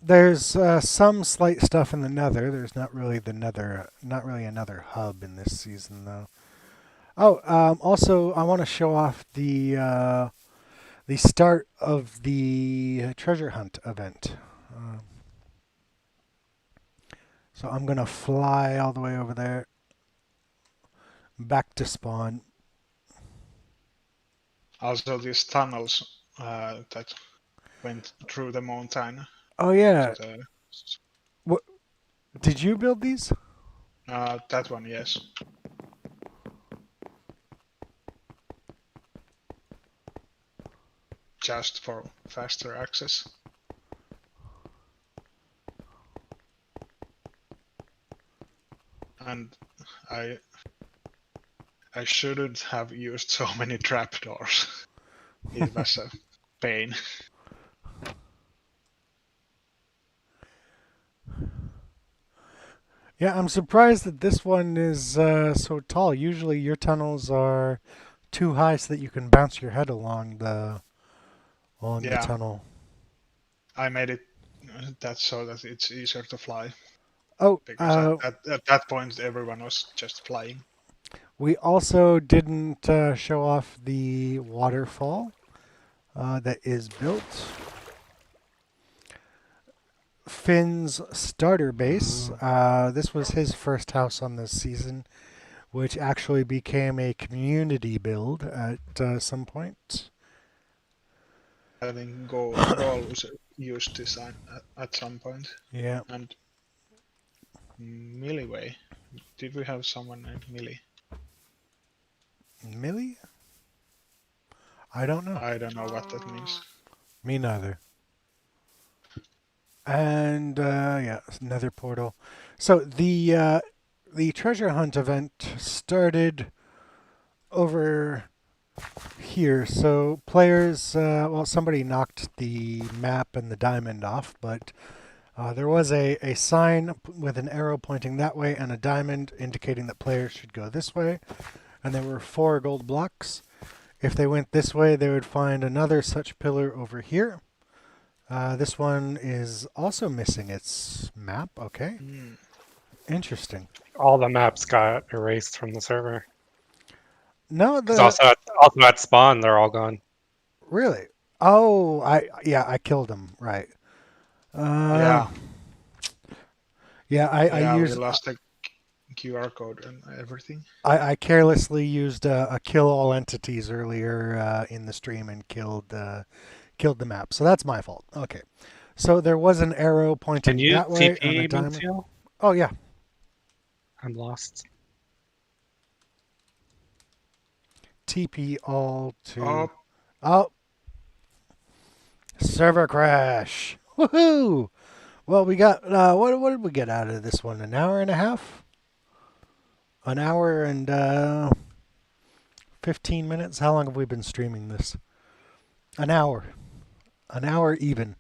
there's some slight stuff in the Nether. There's not really not really another hub in this season, though. Oh, also, I want to show off the start of the treasure hunt event. So I'm gonna fly all the way over there, back to spawn. Also, these tunnels that went through the mountain. Oh yeah. To What? Did you build these? that one, yes. Just for faster access. And I shouldn't have used so many trapdoors. It was a pain. Yeah, I'm surprised that this one is so tall. Usually your tunnels are too high so that you can bounce your head along the tunnel. I made it that so that it's easier to fly. Oh, Because at that point everyone was just flying. we also didn't show off the waterfall that is built. Finn's starter base. This was his first house on this season, which actually became a community build at some point. I think Goal used this at some point. Yeah. And Milliway. Did we have someone named Millie? Millie? I don't know. I don't know what that means. Me neither. And yeah, Nether portal. So the treasure hunt event started over here. So players, well, somebody knocked the map and the diamond off, but there was a sign with an arrow pointing that way and a diamond indicating that players should go this way. And there were 4 gold blocks. If they went this way, they would find another such pillar over here. This one is also missing its map. Okay. Interesting. All the maps got erased from the server. No, Because also at spawn, they're all gone. Really? Oh, I killed him. Right. Yeah. Yeah, I Yeah, we use lost the QR code and everything. I carelessly used a kill all entities earlier in the stream and killed the map. So that's my fault. Okay. So there was an arrow Can pointing you that way and a TP diamond. Moonseal? Oh yeah. I'm lost. TP all to. Oh, Oh, server crash. Woohoo! Well, we got what did we get out of this one? An hour and a half? An hour and 15 minutes? How long have we been streaming this? An hour. An hour even.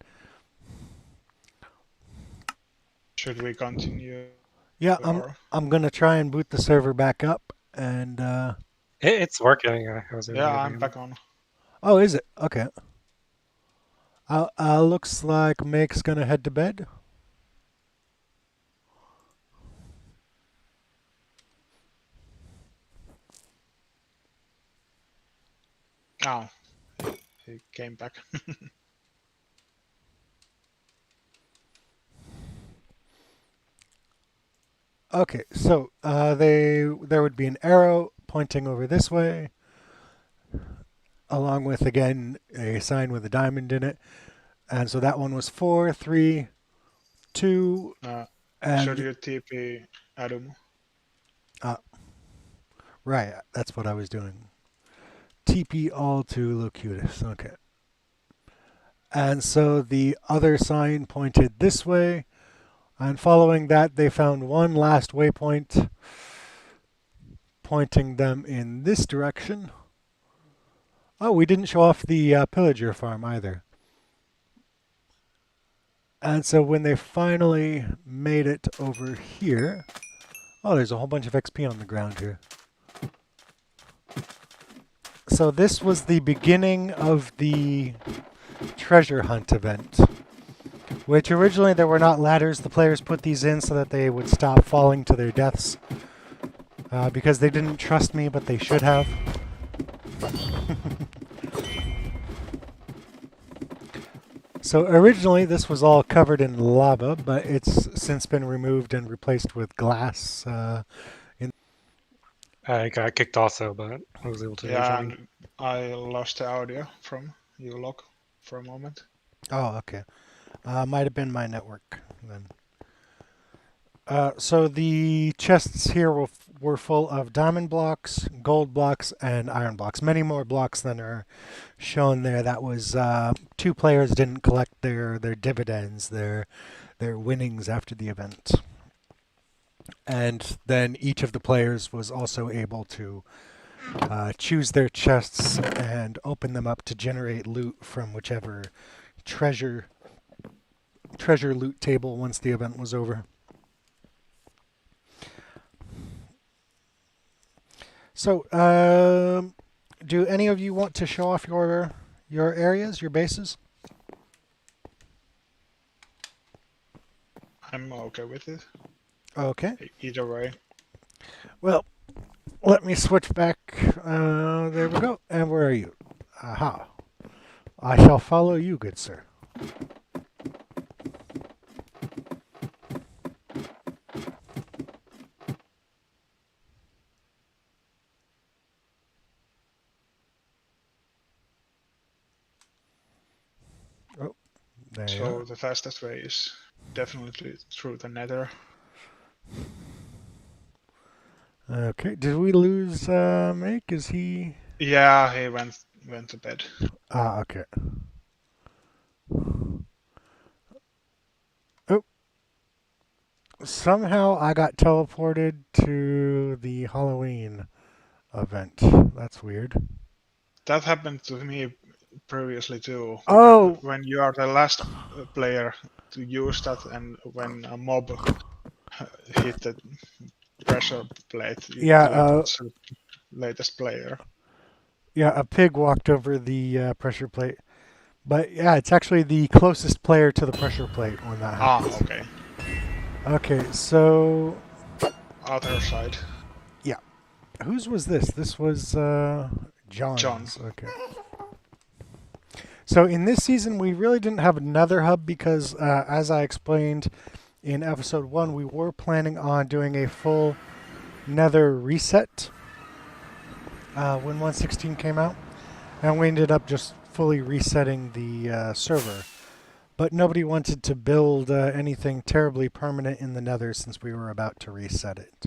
should we continue Yeah, or? I'm gonna try and boot the server back up and It's working. I was able to Yeah, get I'm in. back on. oh, is it? Okay. Looks like Meg's gonna head to bed. Oh, he came back. Okay, so there would be an arrow pointing over this way, along with again a sign with a diamond in it, and so that one was 4, 3, 2, Should and you TP Adam? right. That's what I was doing. TP all to Locutus. Okay. And so the other sign pointed this way, and following that, they found one last waypoint pointing them in this direction. Oh, we didn't show off the pillager farm either. And so when they finally made it over here, oh, there's a whole bunch of XP on the ground here. So this was the beginning of the treasure hunt event, which originally there were not ladders. The players put these in so that they would stop falling to their deaths because they didn't trust me, but they should have. So originally this was all covered in lava, but it's since been removed and replaced with glass. I got kicked also, but I was able to Yeah, rejoin. and I lost the audio from you log for a moment. Oh, okay. Might have been my network then. So the chests here were full of diamond blocks, gold blocks, and iron blocks. Many more blocks than are shown there. That was two players didn't collect their dividends, their winnings after the event. And then each of the players was also able to choose their chests and open them up to generate loot from whichever treasure loot table once the event was over. So, do any of you want to show off your areas, your bases? I'm okay with it. Okay. Either way. Well, let me switch back. There we go. And where are you? Aha. I shall follow you, good sir. Oh, there you So are. the fastest way is definitely through the nether. Okay. Did we lose Make? Is he? Yeah, he went to bed. Ah, okay. Oh. Somehow I got teleported to the Halloween event. That's weird. That happened to me previously too. Oh, When you are the last player to use that, and when a mob hit the pressure plate, you yeah. teleports to latest player. Yeah, a pig walked over the pressure plate. But yeah, it's actually the closest player to the pressure plate when that Ah, happens. okay. Okay, so Other side. yeah. Whose was this? This was John's. John. Okay. So in this season, we really didn't have another hub because, as I explained, in episode 1, we were planning on doing a full Nether reset when 1.16 came out, and we ended up just fully resetting the server. But nobody wanted to build anything terribly permanent in the Nether since we were about to reset it.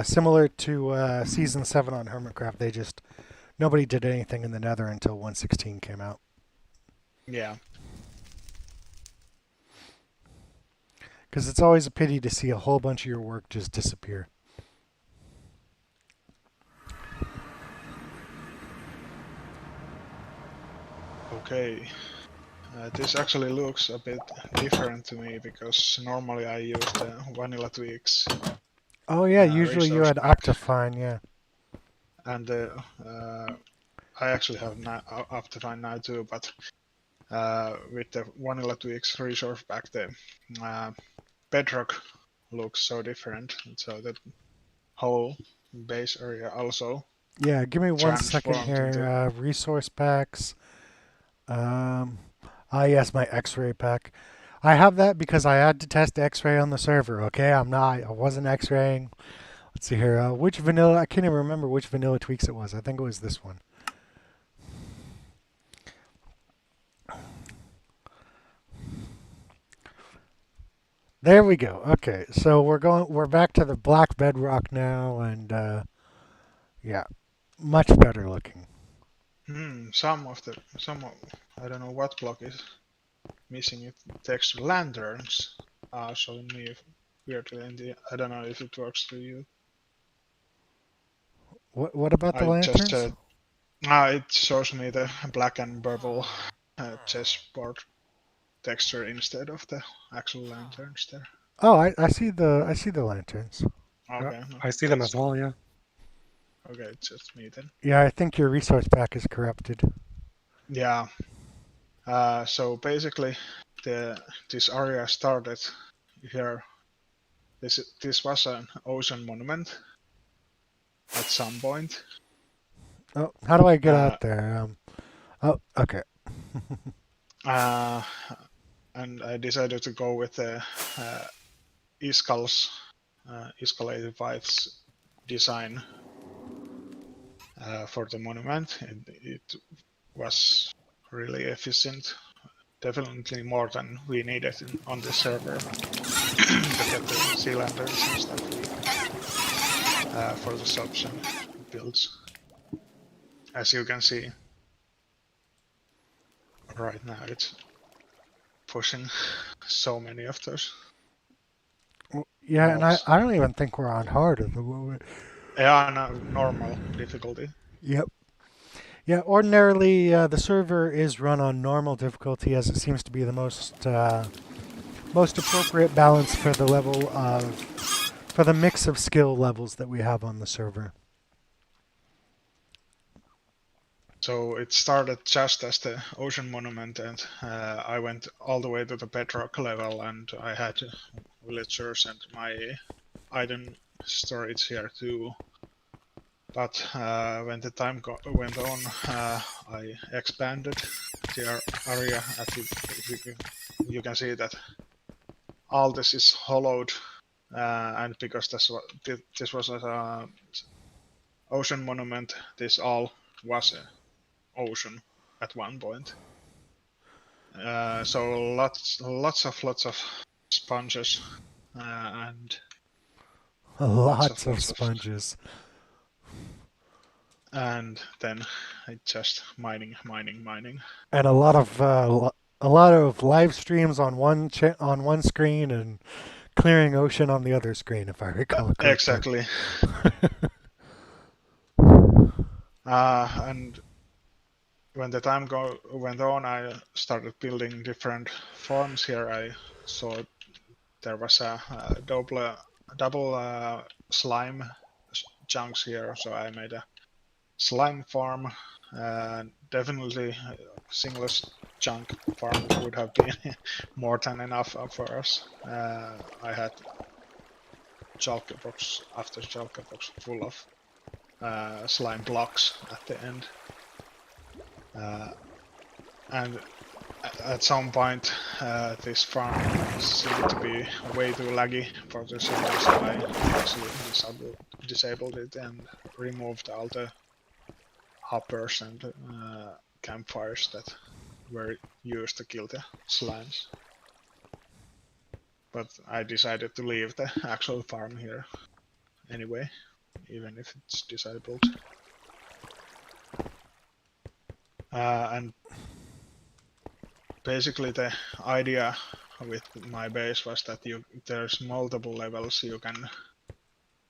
Similar to Season 7 on KamaCraft, nobody did anything in the Nether until 1.16 came out. Yeah. Because it's always a pity to see a whole bunch of your work just disappear. Okay. This actually looks a bit different to me because normally I use the vanilla tweaks Oh yeah, usually you resource had pack, Optifine, yeah. and I actually have Optifine now too, but with the vanilla tweaks resource pack, the bedrock looks so different. So the whole base area also Yeah, give me 1 second transformed into. here. Resource packs. Yes, my X-ray pack. I have that because I had to test X-ray on the server. Okay, I wasn't X-raying. Let's see here. Which vanilla? I can't even remember which vanilla tweaks it was. I think it was this one. There we go. Okay, so we're back to the black bedrock now, and yeah, much better looking. Some of I don't know what block is missing it. The extra lanterns are showing me weirdly, and I don't know if it works for you. What about the I just lanterns? it shows me the black and purple chessboard texture instead of the actual lanterns there. Oh, I see the lanterns. Okay, no, I see them as well. Yeah. okay, it's just me then. Yeah, I think your resource pack is corrupted. Yeah. So basically, this area started here. This was an ocean monument at some point. Oh, how do I get Uh, out there? Oh, okay. uh, and I decided to go with the Iskal's Iskal 85's design for the monument. It was really efficient, definitely more than we needed on the server to get the sea lanterns and stuff for the subs and builds. As you can see, right now it's pushing so many of those Yeah, and mobs. I don't even think we're on hard at the moment. Yeah, no, normal difficulty. Yep. Yeah, ordinarily the server is run on normal difficulty as it seems to be the most appropriate balance for the mix of skill levels that we have on the server. So it started just as the ocean monument, and I went all the way to the bedrock level, and I had villagers and my item storage here too. But when the time went on, I expanded the area. You can see that all this is hollowed, and because this was an ocean monument, this all was ocean at one point. So lots of sponges and Lots of sponges. and then it just mining. And a lot of live streams on on one screen and clearing ocean on the other screen, if I recall correctly. Exactly. And when the time went on, I started building different farms here. I saw there was a double slime chunks here, so I made a slime farm. Definitely single chunk farm would have been more than enough for us. I had shulker box after shulker box full of slime blocks at the end. And at some point, this farm seemed to be way too laggy for the server, so I actually disabled it and removed all the hoppers and campfires that were used to kill the slimes. But I decided to leave the actual farm here anyway, even if it's disabled. And basically the idea with my base was that there's multiple levels you can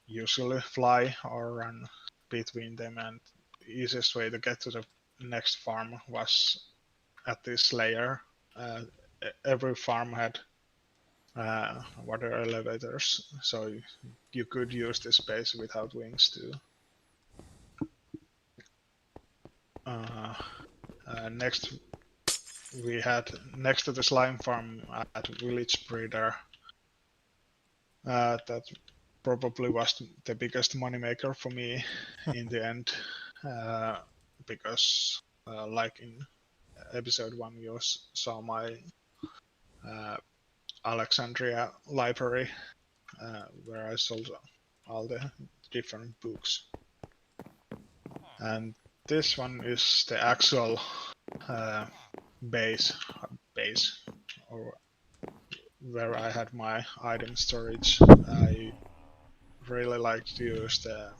usually fly or run between them, and the easiest way to get to the next farm was at this layer. Every farm had water elevators, so you could use this base without wings too. Next, we had next to the slime farm at village breeder. That probably was the biggest moneymaker for me in the end, because like in episode 1 you saw my Alexandria library, where I sold all the different books. And this one is the actual base, or where I had my item storage. I really like to use the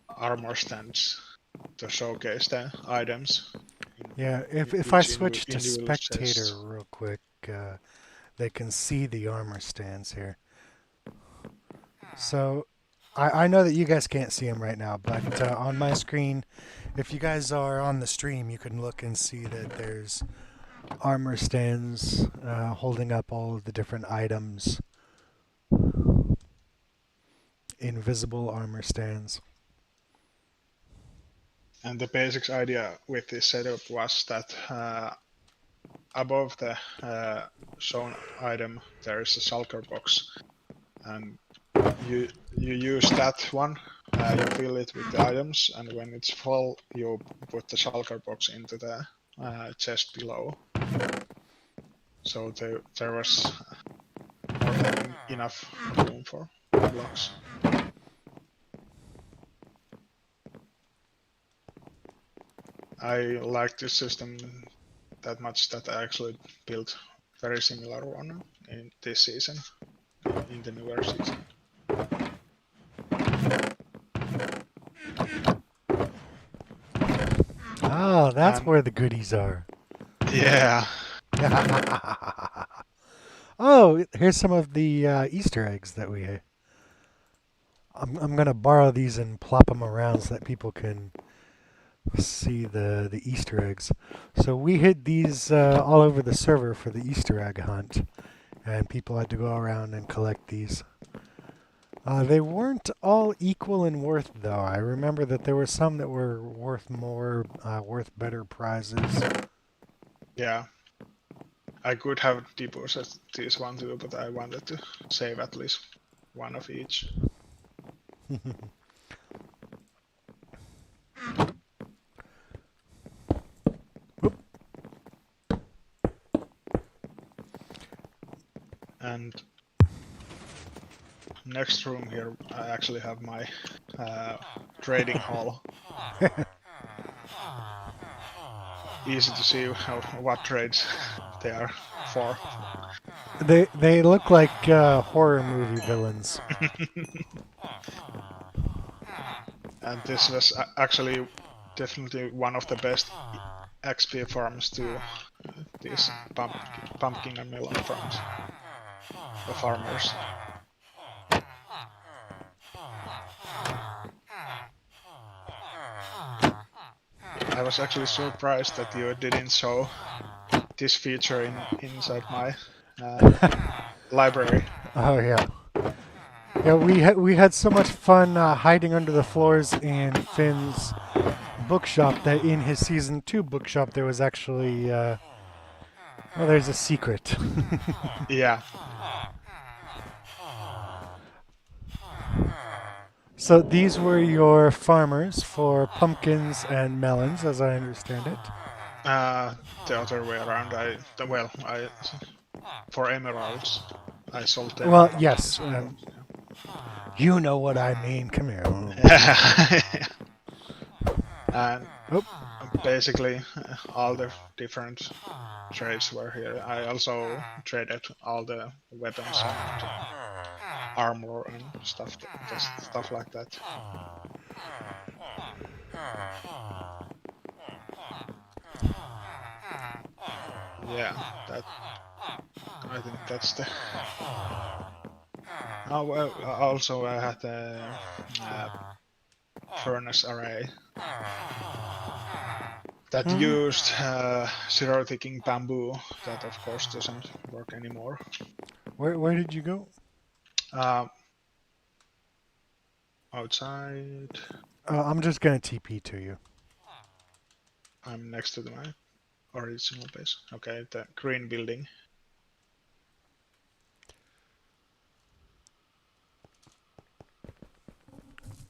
armor stands to showcase the items. Yeah, if I Each switch to individual spectator chest. real quick, they can see the armor stands here. So I know that you guys can't see them right now, but on my screen, if you guys are on the stream, you can look and see that there's armor stands holding up all of the different items. Invisible armor stands. And the basic idea with this setup was that above the shown item there is a shulker box, and you use that one, you fill it with the items, and when it's full you put the shulker box into the chest below. So there was more than enough room for blocks. I like this system that much that I actually built very similar one in this season, in the newer season. Oh, that's where the goodies are. Yeah. Oh, here's some of the Easter eggs that we. I'm gonna borrow these and plop them around so that people can see the Easter eggs. So we hid these all over the server for the Easter egg hunt, and people had to go around and collect these. They weren't all equal in worth, though. I remember that there were some that were worth more, worth better prizes. Yeah. I could have deposited this one too, but I wanted to save at least one of each. And next room here, I actually have my trading hall. Easy to see what trades they are for. They look like horror movie villains. And this was actually definitely one of the best XP farms to these pumpkin and melon farms. The farmers. I was actually surprised that you didn't show this feature inside my library. Oh yeah. Yeah, we had so much fun hiding under the floors in Finn's bookshop that in his season 2 bookshop there was actually well, there's a secret. Yeah. So these were your farmers for pumpkins and melons, as I understand it. The other way around. For emeralds, I sold them. Well, yes. You know what I mean. Come here. And Oh, basically, all the different trades were here. I also traded all the weapons and armor and stuff like that. Yeah, that I think that's the. Oh well, also I had a furnace array that mhm. used zero ticking bamboo. That of course doesn't work anymore. Where did you go? Uh, Outside, I'm just gonna TP to you. I'm next to my original base. Okay, the green building.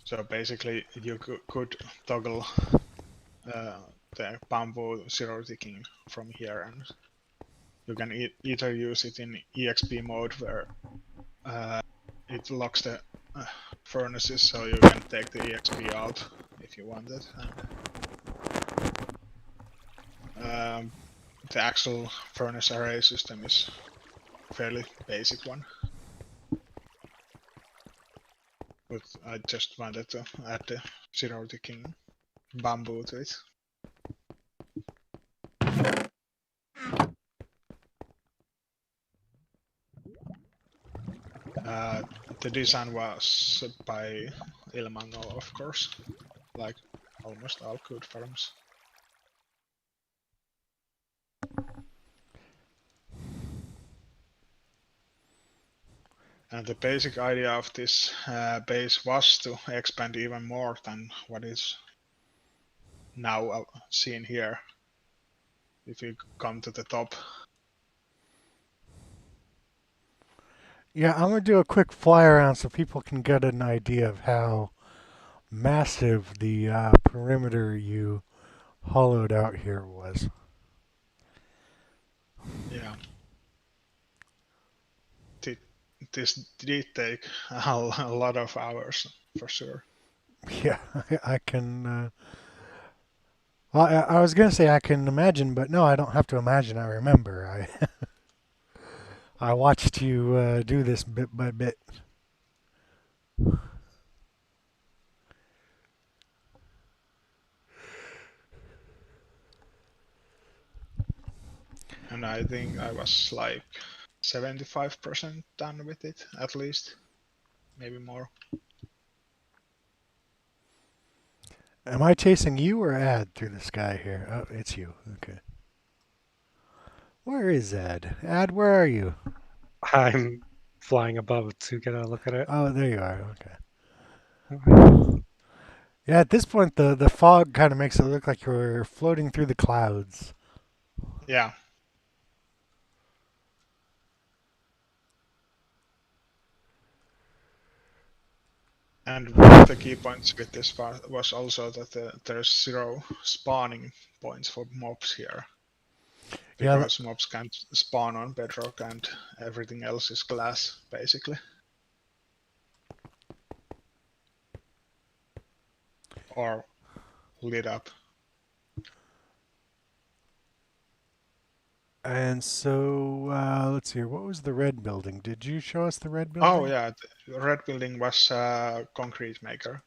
So basically, you could toggle the bamboo zero ticking from here, and you can either use it in EXP mode where it locks the furnaces, so you can take the EXP out if you want it, and the actual furnace array system is fairly basic one. But I just wanted to add the zero ticking bamboo to it. Uh, the design was by Ilmango, of course, like almost all good farms. And the basic idea of this base was to expand even more than what is now seen here. If you come to the top. Yeah, I'm gonna do a quick fly around so people can get an idea of how massive the perimeter you hollowed out here was. Yeah. This did take a lot of hours for sure. Yeah, I can. Well, I was gonna say I can imagine, but no, I don't have to imagine. I remember. I watched you do this bit by bit. And I think I was like 75% done with it, at least. Maybe more. Am I chasing you or Ad through the sky here? Oh, it's you. Okay. Where is Ad? Ad, where are you? I'm flying above to get a look at it. Oh, there you are. Okay. Yeah, at this point, the fog kind of makes it look like you're floating through the clouds. Yeah. And one of the key points with this part was also that there's zero spawning points for mobs here. Yeah, Because mobs can't spawn on bedrock and everything else is glass, basically. Or lit up. and so let's see here. What was the red building? Did you show us the red Oh building? yeah, the red building was concrete maker.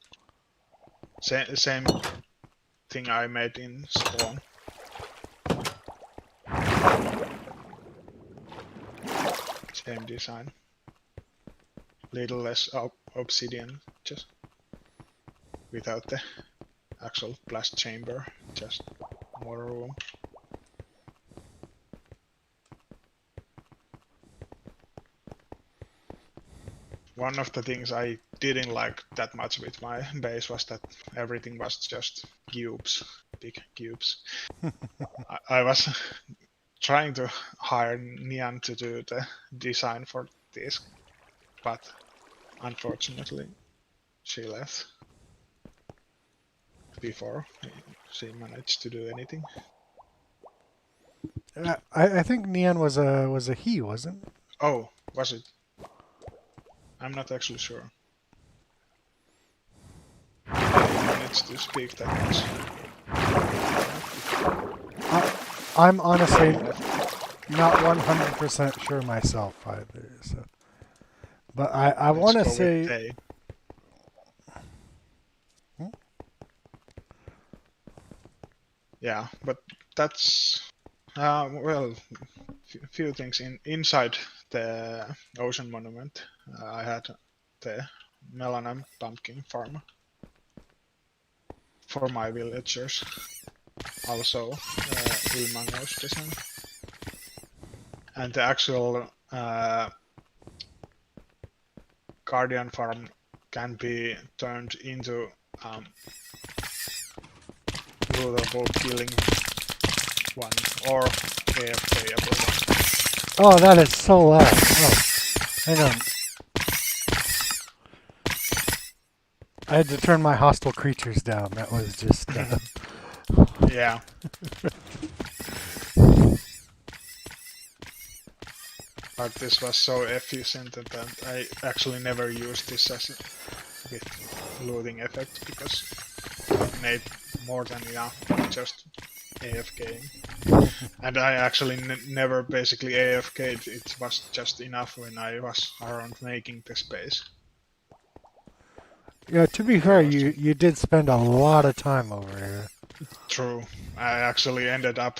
Same thing I made in Spawn. Same design. Little less obsidian, just without the actual blast chamber, just more room. One of the things I didn't like that much with my base was that everything was just cubes, big cubes. I was trying to hire Nian to do the design for this, but unfortunately she left before she managed to do anything. I think Neon was a he, wasn't? Oh, was it? I'm not actually sure. He managed to speak that much. I'm honestly not 100% sure myself either. So, but I Let's want to go with say, they. Yeah, but that's well, few things inside the ocean monument. I had the Melanum pumpkin farm for my villagers. Also, Ilmango's design. And the actual Guardian farm can be turned into lootable killing one or AFKable one. oh, that is so loud. Oh, hang on. I had to turn my hostile creatures down. That was just. Yeah. But this was so efficient that I actually never used this as a with looting effect because it made more than enough just AFKing. And I actually never basically AFK'd, it was just enough when I was around making the space. Yeah, to be There fair, was you did spend a lot of time over here. true. I actually ended up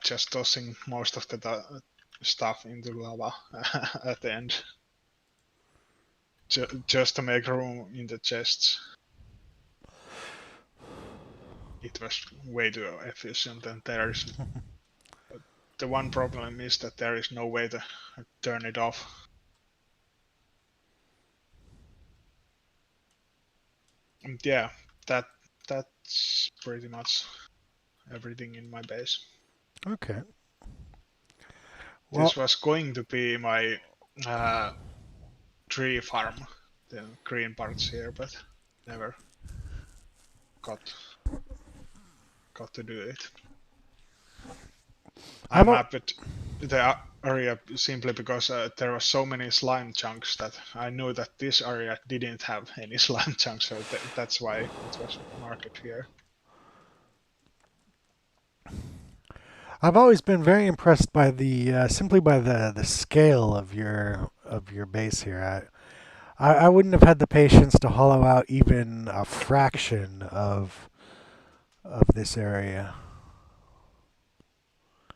just tossing most of the stuff into lava at the end. Just to make room in the chests. It was way too efficient, and there's the one problem is that there is no way to turn it off. And yeah, that's pretty much everything in my base. Okay. Well, This was going to be my uh, tree farm, the green parts here, but never got to do it. I I've mapped the area simply because there were so many slime chunks that I knew that this area didn't have any slime chunks, so that's why it was marked here. I've always been very impressed by the simply by the scale of your base here. I wouldn't have had the patience to hollow out even a fraction of this area.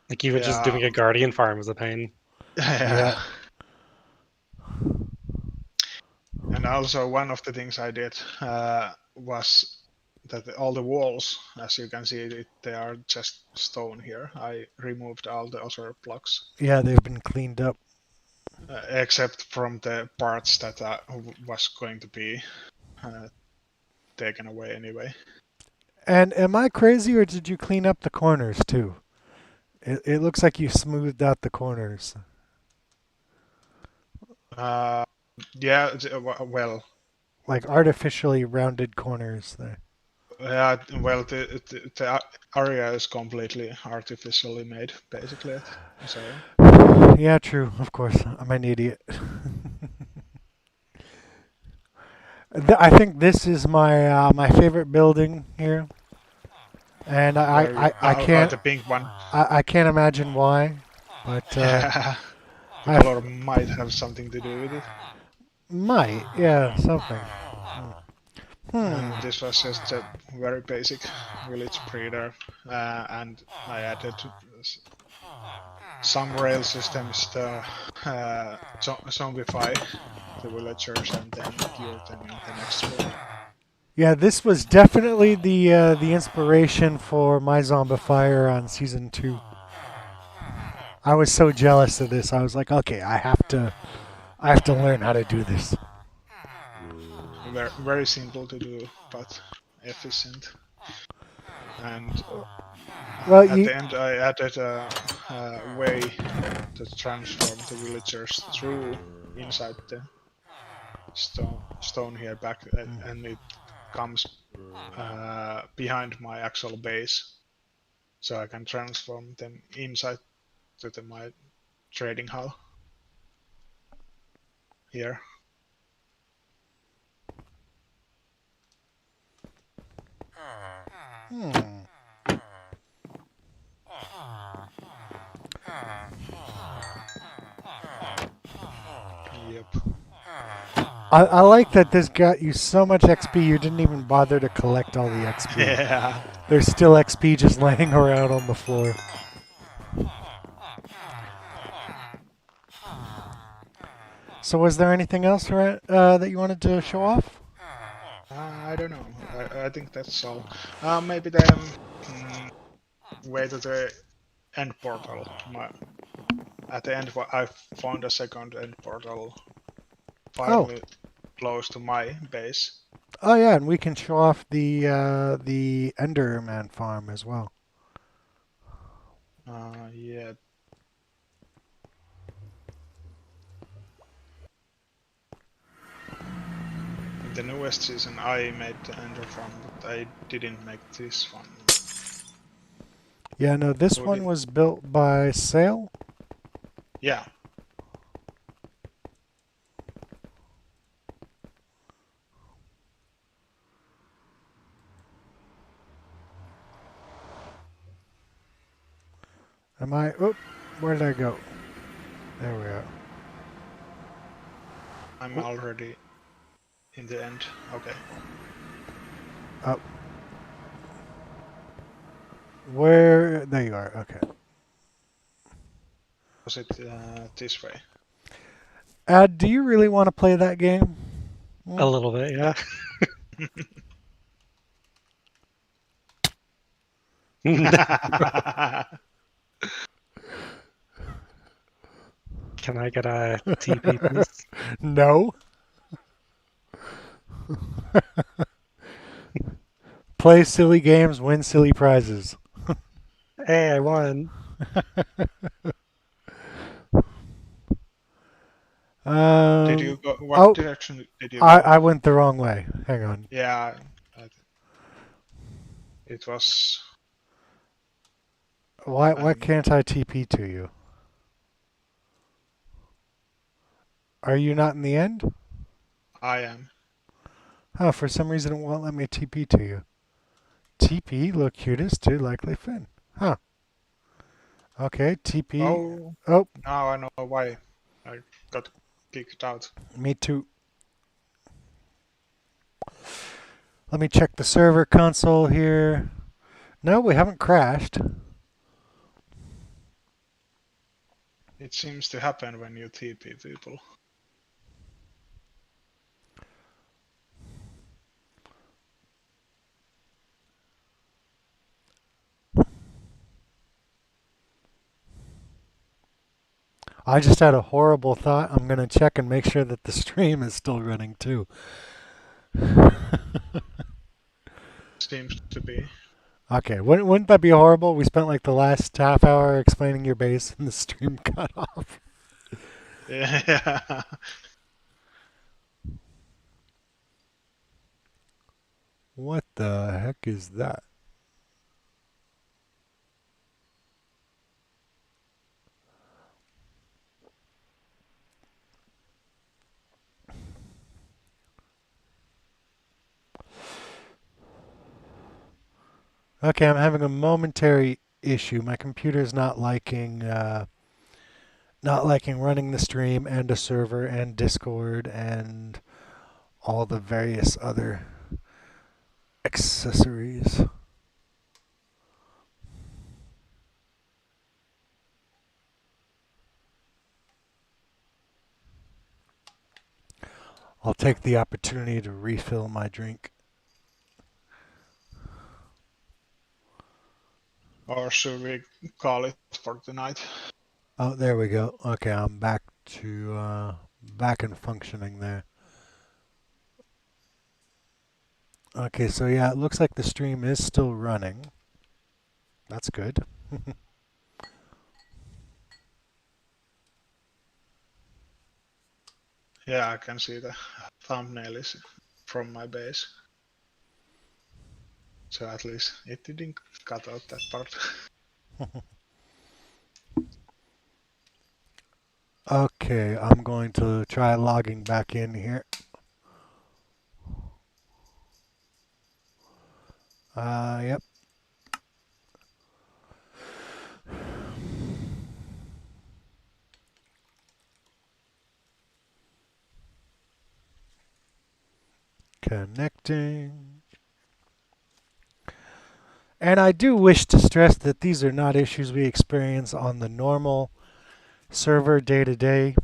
Like even just Yeah, doing a guardian farm is a pain. yeah. Yeah. And also one of the things I did was that all the walls, as you can see, they are just stone here. I removed all the other blocks, Yeah, they've been cleaned up. except from the parts that was going to be uh, taken away anyway. And am I crazy or did you clean up the corners too? It looks like you smoothed out the corners. Uh, yeah, well, Like artificially rounded corners there. yeah, well, the area is completely artificially made, basically. So Yeah, true. Of course. I'm an idiot. I think this is my favorite building here, and where you, the pink one, I can't imagine why, but yeah, the I color might have something to do with it. might, yeah, something. Hmm. And this was just a very basic village breeder, and I added some rail systems to zombify the villagers and then cure them in the next spot. Yeah, this was definitely the inspiration for my Zombifier on season 2. I was so jealous of this. I was like, okay, I have to learn how to do this. Very, very simple to do, but efficient. And Well, at you the end, I added a way to transform the villagers through inside the stone here back, and it comes behind my actual base, so I can transform them inside to my trading hall here. Hmm. Yep. I like that this got you so much XP you didn't even bother to collect all the XP. Yeah. There's still XP just laying around on the floor. So was there anything else that you wanted to show off? I don't know. I think that's all. Maybe then way to the end portal. At the end, I found a second end portal Oh, finally close to my base. oh yeah, and we can show off the Enderman farm as well. Yeah. In the newest season, I made the Ender farm, but I didn't make this one. Yeah, no, this Who one did? was built by Sale. Yeah. Am I? Oh, where did I go? There we are. I'm already in the end. Okay. Up. Where? There you are. Okay. Was it this way? Ad, do you really want to play that game? A little bit, yeah. Can I get a TP, please? No. Play silly games, win silly prizes. Hey, I won. Did you go? What Oh, direction did you I, go? I went the wrong way. Hang on. Yeah. It was. Why I'm, can't I TP to you? Are you not in the end? I am. Oh, for some reason it won't let me TP to you. TP locutus to likely fin. Huh. Okay, TP. Oh, Oh, now I know why I got kicked out. me too. Let me check the server console here. No, we haven't crashed. It seems to happen when you TP people. I just had a horrible thought. I'm going to check and make sure that the stream is still running too. Seems to be. Okay, wouldn't that be horrible? We spent like the last half hour explaining your base and the stream cut off. Yeah. What the heck is that? Okay, I'm having a momentary issue. My computer's not liking running the stream and a server and Discord and all the various other accessories. I'll take the opportunity to refill my drink. Or should we call it for tonight? Oh, there we go. Okay, I'm back and functioning there. Okay, so yeah, it looks like the stream is still running. That's good. Yeah, I can see the thumbnail is from my base. So at least it didn't cut out that part. Okay, I'm going to try logging back in here. Yep. Connecting. And I do wish to stress that these are not issues we experience on the normal server day to day.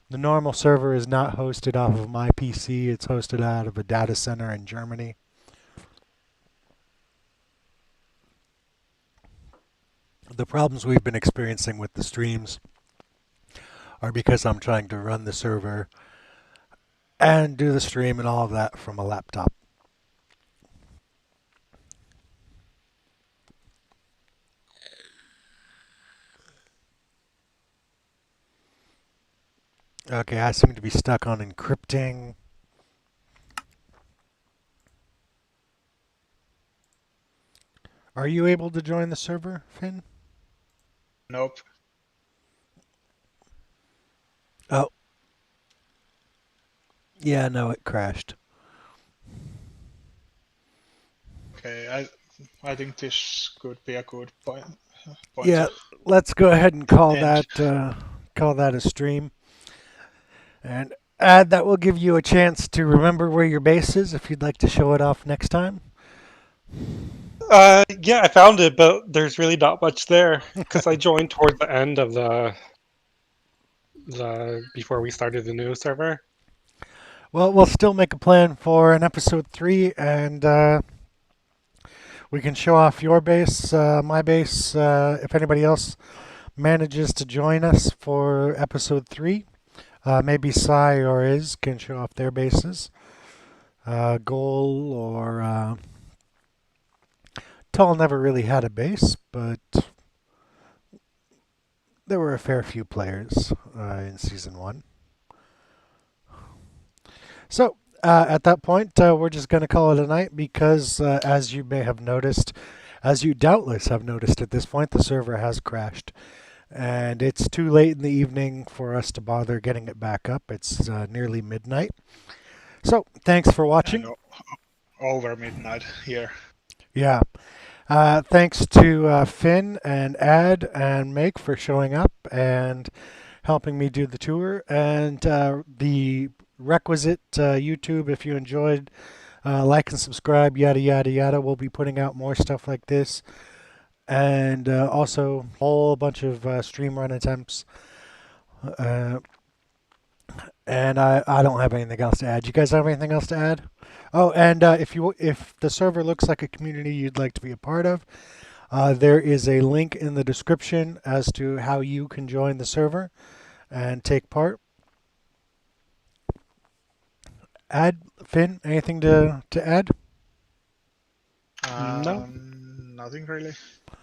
The normal server is not hosted off of my PC, it's hosted out of a data center in Germany. The problems we've been experiencing with the streams are because I'm trying to run the server and do the stream and all of that from a laptop. Okay, I seem to be stuck on encrypting. Are you able to join the server, Finn? Nope. Oh, yeah, no, it crashed. Okay, I think this could be a good point Yeah, to let's go ahead and call end. that a stream. And add that will give you a chance to remember where your base is if you'd like to show it off next time. Yeah, I found it, but there's really not much there because I joined towards the end of the before we started the new server. Well, we'll still make a plan for an episode 3, and we can show off your base, my base, if anybody else manages to join us for episode 3. Maybe Sai or Iz can show off their bases. Goal or Tull never really had a base, but there were a fair few players in season 1. So at that point, we're just going to call it a night because, as you may have noticed, as you doubtless have noticed at this point, the server has crashed. And it's too late in the evening for us to bother getting it back up. It's nearly midnight. So thanks for And watching. over midnight here. Yeah. Thanks to Finn and Ad and Meg for showing up and helping me do the tour. And the requisite YouTube, if you enjoyed, like and subscribe, yada, yada, yada. We'll be putting out more stuff like this. And also a whole bunch of stream run attempts. Uh, and I don't have anything else to add. You guys have anything else to add? Oh, and if the server looks like a community you'd like to be a part of, there is a link in the description as to how you can join the server and take part. Add Finn, anything to add? No. Nothing really. Uh,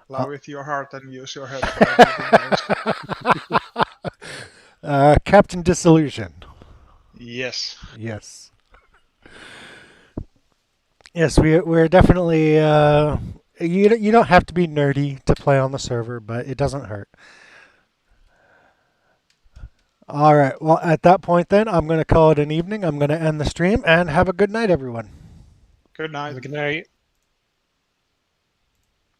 Love with your heart and use your head for everything else. Captain Disillusion. Yes. Yes. Yes, we're definitely. You don't have to be nerdy to play on the server, but it doesn't hurt. All right. Well, at that point, then I'm going to call it an evening. I'm going to end the stream and have a good night, everyone. Good night. Good night.